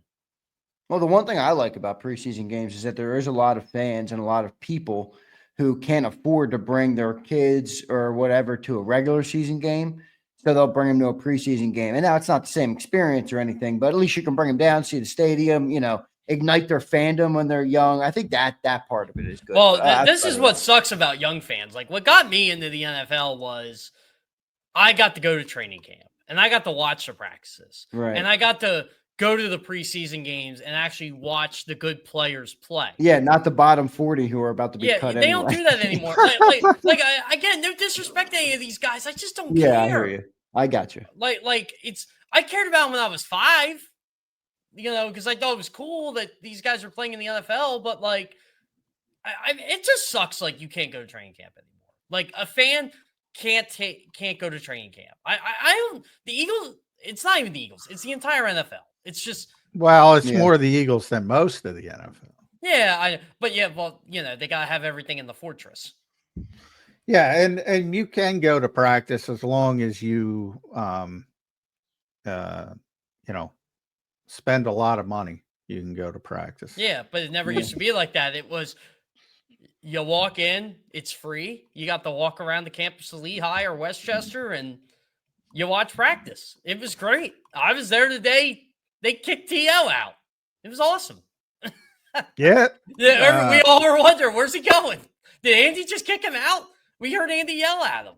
Well, the one thing I like about preseason games is that there is a lot of fans and a lot of people who can't afford to bring their kids or whatever to a regular season game. So they'll bring them to a preseason game. And now it's not the same experience or anything, but at least you can bring them down, see the stadium, ignite their fandom when they're young. I think that part of it is good. Well, this is what sucks about young fans. Like, what got me into the NFL was I got to go to training camp and I got to watch the practices. Right. And I got to go to the preseason games and actually watch the good players play. Yeah, not the bottom 40 who are about to be cut. They don't do that anymore. Again, no disrespect to any of these guys. I just don't care. Yeah, I hear you. I got you. I cared about them when I was 5, because I thought it was cool that these guys are playing in the NFL. But it just sucks. Like, you can't go to training camp anymore. Like, a fan can't go to training camp. The Eagles. It's not even the Eagles. It's the entire NFL. It's just, it's more the Eagles than most of the NFL. Yeah, they gotta have everything in the fortress. Yeah, and you can go to practice as long as you spend a lot of money. You can go to practice. Yeah, but it never used to be like that. It was, you walk in, it's free. You got to walk around the campus of Lehigh or Westchester, and you watch practice. It was great. I was there today. They kicked T.O. out. It was awesome. Yeah. We all were wondering, where's he going? Did Andy just kick him out? We heard Andy yell at him.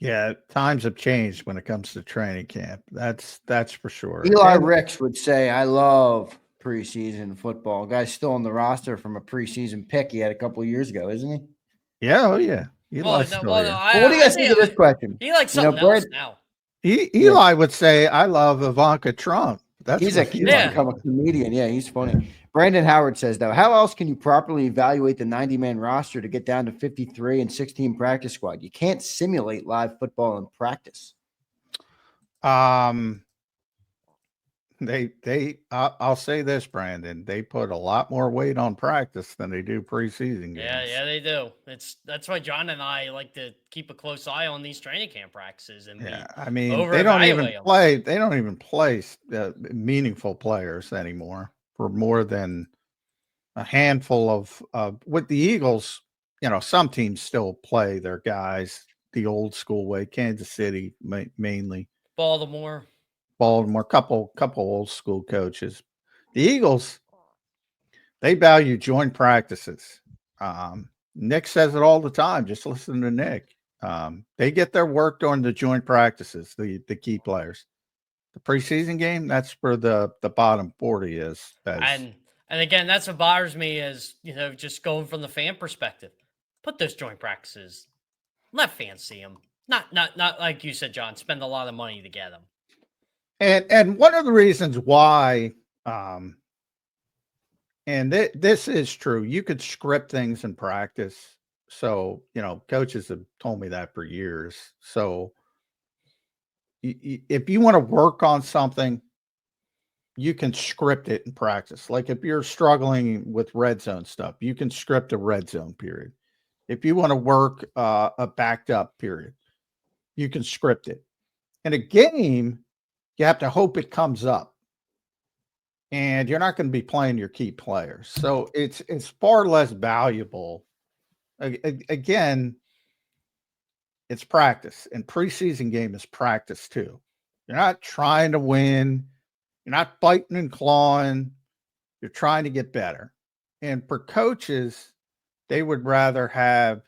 Yeah, times have changed when it comes to training camp. That's for sure. Eli And- Ricks would say, I love preseason football. Guy's still on the roster from a preseason pick he had a couple of years ago, isn't he? Yeah, oh yeah. Eli's no, still well, here. no, Well, what do you guys think of this question? He likes You know, something else Brad- now. Eli would say, "I love Ivanka Trump." That's He's what he yeah. become a comedian. Yeah, he's funny. Brandon Howard says, though, how else can you properly evaluate the 90-man roster to get down to 53 and 16 practice squad? You can't simulate live football in practice. I'll say this, Brandon, they put a lot more weight on practice than they do preseason games. Yeah, they do. That's why John and I like to keep a close eye on these training camp practices, and Yeah, we I mean, they don't even over-evaluate 'em. play. They don't even play meaningful players anymore for more than a handful of. With the Eagles, you know, some teams still play their guys the old school way. Kansas City mainly, Baltimore. couple old school coaches. The Eagles, they value joint practices. Nick says it all the time. Just listen to Nick. They get their work during the joint practices, the key players. The preseason game, that's where the bottom 40 is. And again, that's what bothers me is, you know, just going from the fan perspective. Put those joint practices. Let fans see them. Not like you said, John, spend a lot of money to get them. And one of the reasons why, and this is true, you could script things in practice. So, you know, coaches have told me that for years. So if you want to work on something, you can script it in practice. Like if you're struggling with red zone stuff, you can script a red zone period. If you want to work a backed up period, you can script it. In a game, you have to hope it comes up. And you're not going to be playing your key players. So it's far less valuable. Again, it's practice, and preseason game is practice too. You're not trying to win. You're not fighting and clawing. You're trying to get better. And for coaches, they would rather have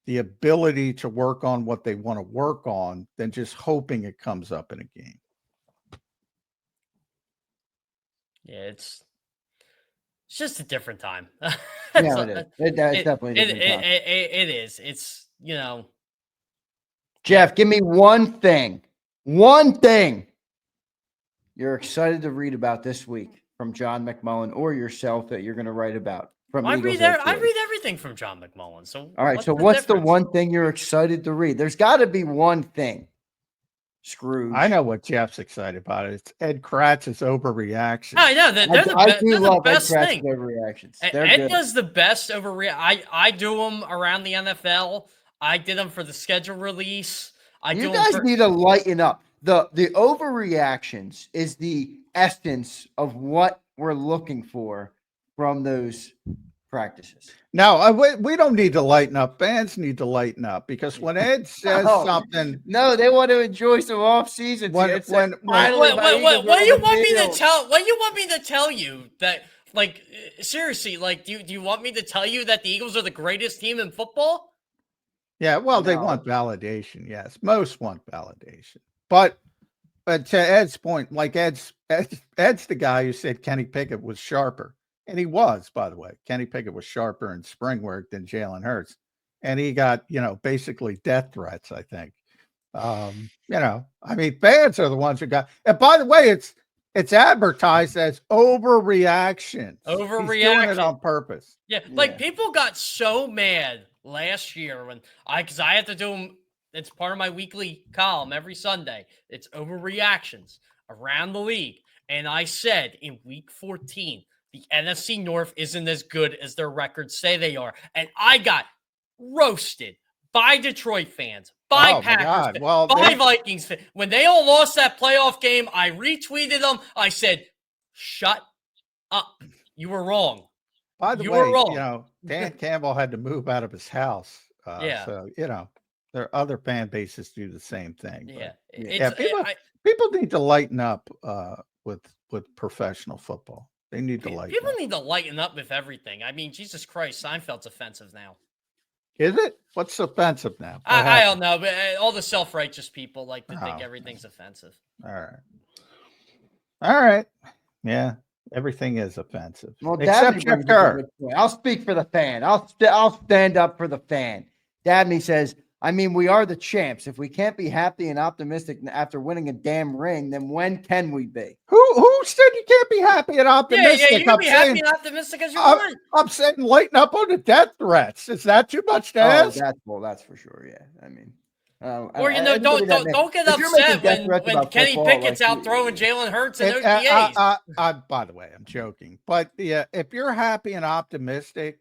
the ability to work on what they want to work on than just hoping it comes up in a game. Yeah, it's just a different time. Yeah, it is. It's definitely a different time. It is. It's, you know. Jeff, give me one thing you're excited to read about this week from John McMullen or yourself that you're going to write about from I Eagles read OTA. everything from John McMullen. So All right, so what's the one thing you're excited to read? There's got to be one thing. Scrooge. I know what Jeff's excited about. It's Ed Kratz's overreaction. I know they're the best thing. Overreactions. Ed does the best overreaction. I do them around the NFL. I did them for the schedule release. You guys need to lighten up. The overreactions is the essence of what we're looking for from those practices. No, we don't need to lighten up. Fans need to lighten up because when Ed says something, no, they want to enjoy some off season. What do you want me to tell? What do you want me to tell you that? Like seriously, like do you want me to tell you that the Eagles are the greatest team in football? Yeah, well, they want validation. Yes, most want validation. But to Ed's point, like Ed's the guy who said Kenny Pickett was sharper. And he was, by the way. Kenny Pickett was sharper in spring work than Jalen Hurts. And he got, you know, basically death threats, I think. You know, I mean, fans are the ones who got, and by the way, it's advertised as overreaction. He's doing it on purpose. Yeah, like people got so mad last year when because I had to do them. It's part of my weekly column every Sunday. It's overreactions around the league. And I said in week 14, the NFC North isn't as good as their records say they are. And I got roasted by Detroit fans, by Packers fans, by Vikings fans. When they all lost that playoff game, I retweeted them. I said, shut up. You were wrong. By the way, you know, Dan Campbell had to move out of his house. So, you know, there are other fan bases do the same thing. People need to lighten up with professional football. They need to lighten up. People need to lighten up with everything. I mean, Jesus Christ, Seinfeld's offensive now. Is it? What's offensive now? What I happened? don't know, but all the self-righteous people like to think Oh. everything's offensive. All right. All right. Yeah. Everything is offensive. Well, Except Dabney Jeff brings up a Kerr. good point. I'll speak for the fan. I'll stand up for the fan. Dabney says, I mean, we are the champs. If we can't be happy and optimistic after winning a damn ring, then when can we be? Who said you can't be happy and optimistic? Yeah, you can be happy and optimistic as you want. I'm saying lighten up on the death threats. Is that too much to Oh, ask? that's for sure. Yeah, I mean, Or don't get upset when Kenny Pickett's out throwing Jalen Hurts and OTAs. By the way, I'm joking, but yeah, if you're happy and optimistic,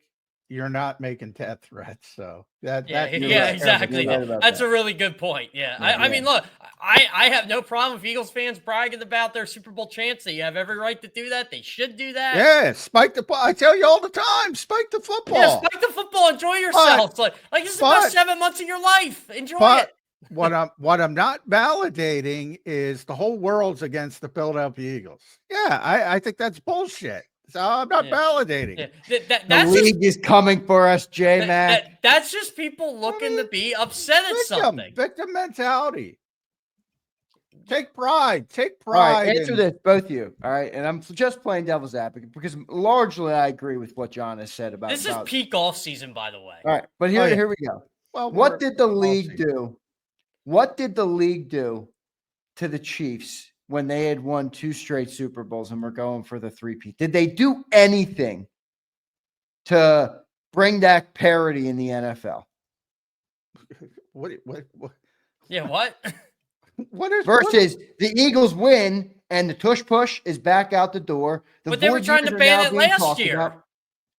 you're not making death threats. So exactly. That's a really good point. Yeah, I mean, look, I have no problem if Eagles fans bragging about their Super Bowl chance. They have every right to do that. They should do that. Yeah, spike the. I tell you all the time, spike the football. Yeah, spike the football. Enjoy yourselves. Like this is the best 7 months of your life. Enjoy it. What I'm not validating is the whole world's against the Philadelphia Eagles. Yeah, I think that's bullshit. So I'm not validating. Yeah. The league is coming for us, J-Mac. That's just people looking to be upset at something. Victim mentality. Take pride. All right, answer this, both of you. All right, and I'm just playing devil's advocate because largely I agree with what John has said about. This is peak off season, by the way. All right, but here we go. Well, what did the league do? What did the league do to the Chiefs when they had won 2 straight Super Bowls and were going for the 3-peat? Did they do anything to bring that parity in the NFL? What? Yeah, what? Versus the Eagles win and the tush push is back out the door. But they were trying to ban it last year.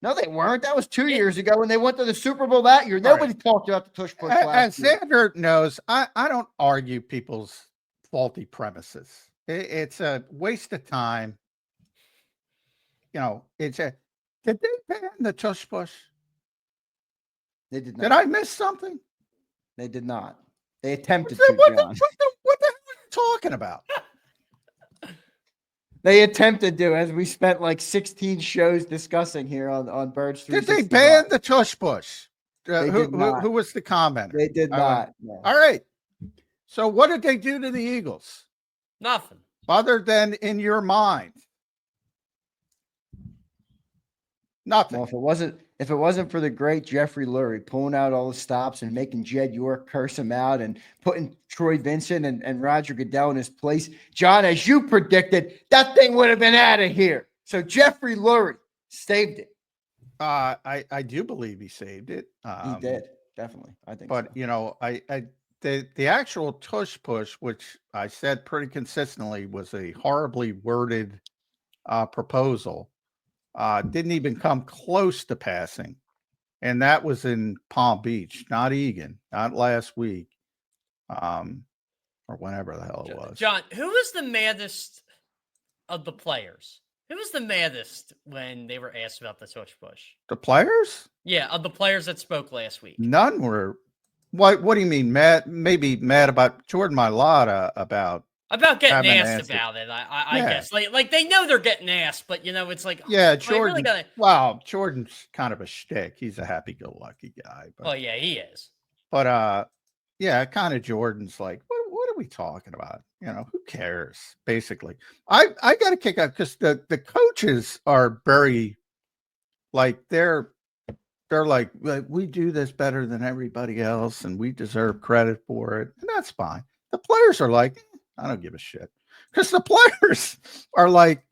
No, they weren't. That was 2 years ago when they went to the Super Bowl that year. Nobody talked about the tush push last year. As Zander knows, I don't argue people's faulty premises. It's a waste of time. You know, did they ban the tush push? They did not. Did I miss something? They did not. They attempted what to, John. What the hell are you talking about? They attempted to, as we spent like 16 shows discussing here on Birds 365. Did they ban the tush push? Who was the commenter? They did not. No. All right. So what did they do to the Eagles? Nothing. Other than in your mind. Nothing. Well, if it wasn't for the great Jeffrey Lurie pulling out all the stops and making Jed York curse him out and putting Troy Vincent and Roger Goodell in his place, John, as you predicted, that thing would have been out of here. So Jeffrey Lurie saved it. I do believe he saved it. He did, definitely. I think. But so. you know, the actual tush push, which I said pretty consistently was a horribly worded proposal. Didn't even come close to passing. And that was in Palm Beach, not Egan, not last week. Or whenever the hell it was. John, who was the maddest of the players? Who was the maddest when they were asked about the tush push? The players? Yeah, of the players that spoke last week. None were. What do you mean mad? Maybe mad about Jordan Mailata about getting asked about it, I guess. Like they know they're getting asked, but you know, it's like Jordan. Really well, Jordan's kind of a shtick. He's a happy-go-lucky guy. But, oh yeah, he is. But kind of Jordan's like, what are we talking about? You know, who cares? Basically, I got to kick out because the coaches are very like they're like we do this better than everybody else, and we deserve credit for it, and that's fine. The players are like, I don't give a shit because the players are like,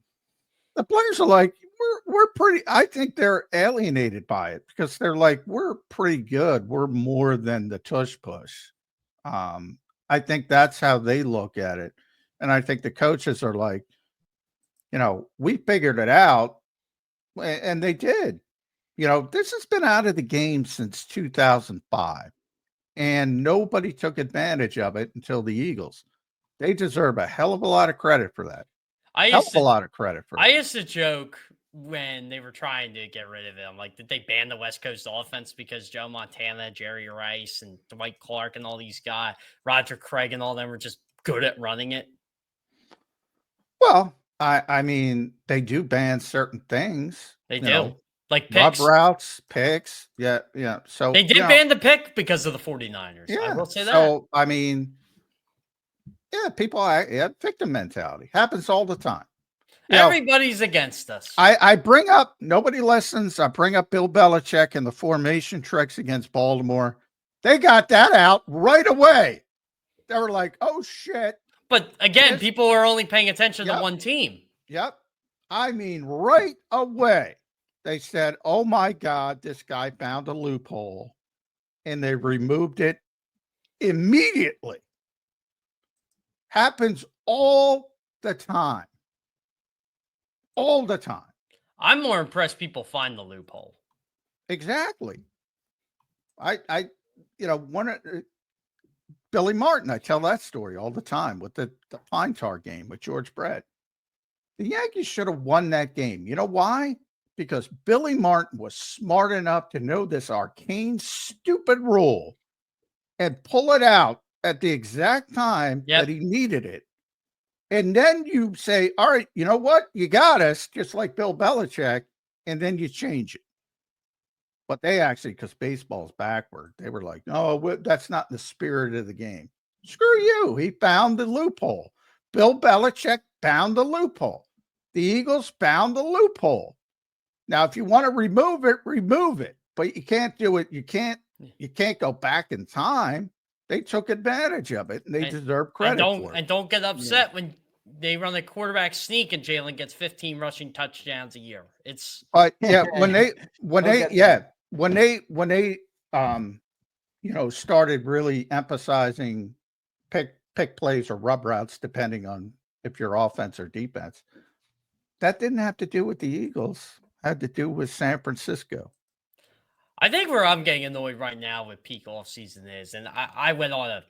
we're pretty. I think they're alienated by it because they're like, we're pretty good. We're more than the tush push. I think that's how they look at it, and I think the coaches are like, you know, we figured it out, and they did. You know, this has been out of the game since 2005, and nobody took advantage of it until the Eagles. They deserve a hell of a lot of credit for that. I used to joke when they were trying to get rid of him. Like, did they ban the West Coast offense because Joe Montana, Jerry Rice, and Dwight Clark and all these guys, Roger Craig and all them were just good at running it? Well, I mean, they do ban certain things. They do. Like rub picks. routes, picks. Yeah. So They did ban the pick because of the 49ers. Yeah. I will say that. So, I mean, yeah, people, victim mentality happens all the time. Everybody's against us. I bring up, nobody listens. I bring up Bill Belichick and the formation tricks against Baltimore. They got that out right away. They were like, oh, shit. But again, people are only paying attention to one team. Yep. I mean, right away, they said, oh, my God, this guy found a loophole. And they removed it immediately. Happens all the time. All the time. I'm more impressed people find the loophole. Exactly. Billy Martin, I tell that story all the time with the Pine Tar game with George Brett. The Yankees should have won that game. You know why? Because Billy Martin was smart enough to know this arcane, stupid rule and pull it out at the exact time that he needed it. And then you say, all right, you know what? You got us, just like Bill Belichick, and then you change it. But they actually, because baseball's backward, they were like, no, that's not the spirit of the game. Screw you. He found the loophole. Bill Belichick found the loophole. The Eagles found the loophole. Now, if you want to remove it, remove it. But you can't do it. You can't go back in time. They took advantage of it, and they deserve credit for it. And don't get upset when they run a quarterback sneak and Jalen gets 15 rushing touchdowns a year. But yeah, when they started really emphasizing pick plays or rub routes, depending on if you're offense or defense, that didn't have to do with the Eagles. It had to do with San Francisco. I think where I'm getting annoyed right now with peak offseason is, and I went on a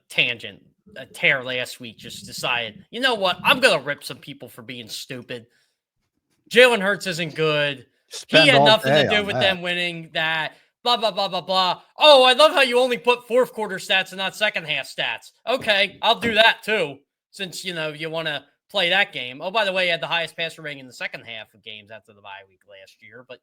tear last week, just decided, you know what? I'm going to rip some people for being stupid. Jalen Hurts isn't good. He had nothing to do with them winning that. Blah, blah, blah, blah, blah. Oh, I love how you only put fourth quarter stats and not second half stats. Okay, I'll do that too, since, you want to play that game. Oh, by the way, he had the highest passer rating in the second half of games after the bye week last year, but,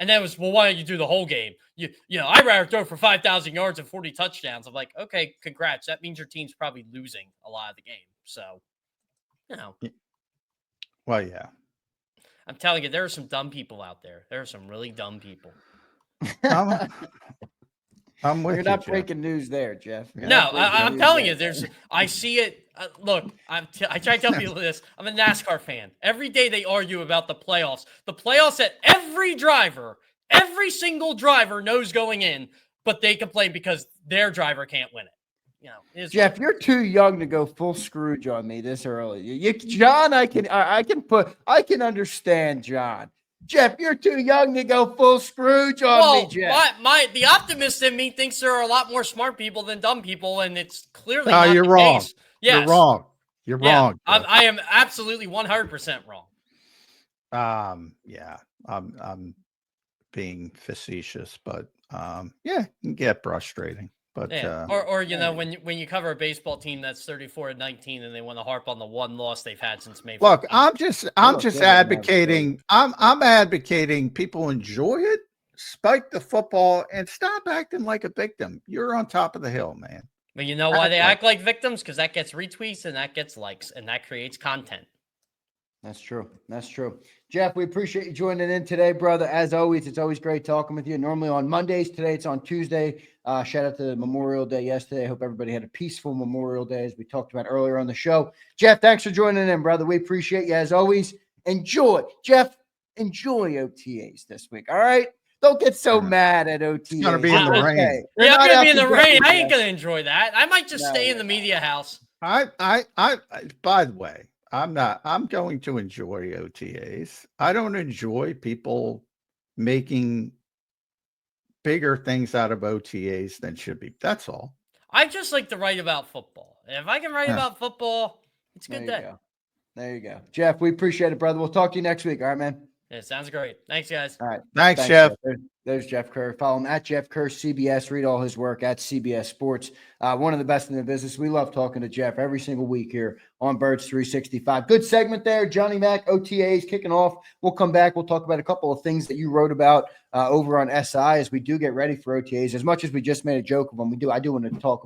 and then it was, well, why don't you do the whole game? I'd rather throw for 5,000 yards and 40 touchdowns. I'm like, okay, congrats. That means your team's probably losing a lot of the game. So, Well, yeah. I'm telling you, there are some dumb people out there. There are some really dumb people. I'm with You're you, not Jeff. breaking news there, Jeff. I'm telling you, I see it. Look, I try to tell people this. I'm a NASCAR fan. Every day they argue about the playoffs. The playoffs that every single driver knows going in, but they complain because their driver can't win it. Jeff, you're too young to go full Scrooge on me this early. John, I can understand, John. Jeff, you're too young to go full Scrooge on me, Jeff. The optimist in me thinks there are a lot more smart people than dumb people, and it's clearly No, not you're the wrong. case. Yes. You're wrong. You're wrong. I am absolutely 100% wrong. Yeah, I'm being facetious, but it can get frustrating. But when you cover a baseball team that's 34-19 and they want to harp on the one loss they've had since May 14th. Look, I'm just advocating. I'm advocating people enjoy it, spike the football, and stop acting like a victim. You're on top of the hill, man. But you know why they act like victims? Because that gets retweets and that gets likes and that creates content. That's true. That's true. Jeff, we appreciate you joining in today, brother. As always, it's always great talking with you. Normally on Mondays. Today it's on Tuesday. Shout out to Memorial Day yesterday. I hope everybody had a peaceful Memorial Day, as we talked about earlier on the show. Jeff, thanks for joining in, brother. We appreciate you as always. Enjoy OTAs this week. All right? Don't get so mad at OTAs. It's going to be in the rain. Yeah, I'm going to be in the rain. I ain't going to enjoy that. I might just stay in the media house. By the way, I'm going to enjoy OTAs. I don't enjoy people making bigger things out of OTAs than should be. That's all. I just like to write about football. And if I can write about football, it's a good day. There you go. Jeff, we appreciate it, brother. We'll talk to you next week. All right, man. Yeah, sounds great. Thanks, guys. All right. Thanks, Jeff. There's Jeff Kerr. Follow him at Jeff Kerr CBS. Read all his work at CBS Sports. One of the best in the business. We love talking to Jeff every single week here on Birds 365. Good segment there. Johnny Mac, OTAs kicking off. We'll come back. We'll talk about a couple of things that you wrote about over on SI as we do get ready for OTAs. As much as we just made a joke of them, I do want to talk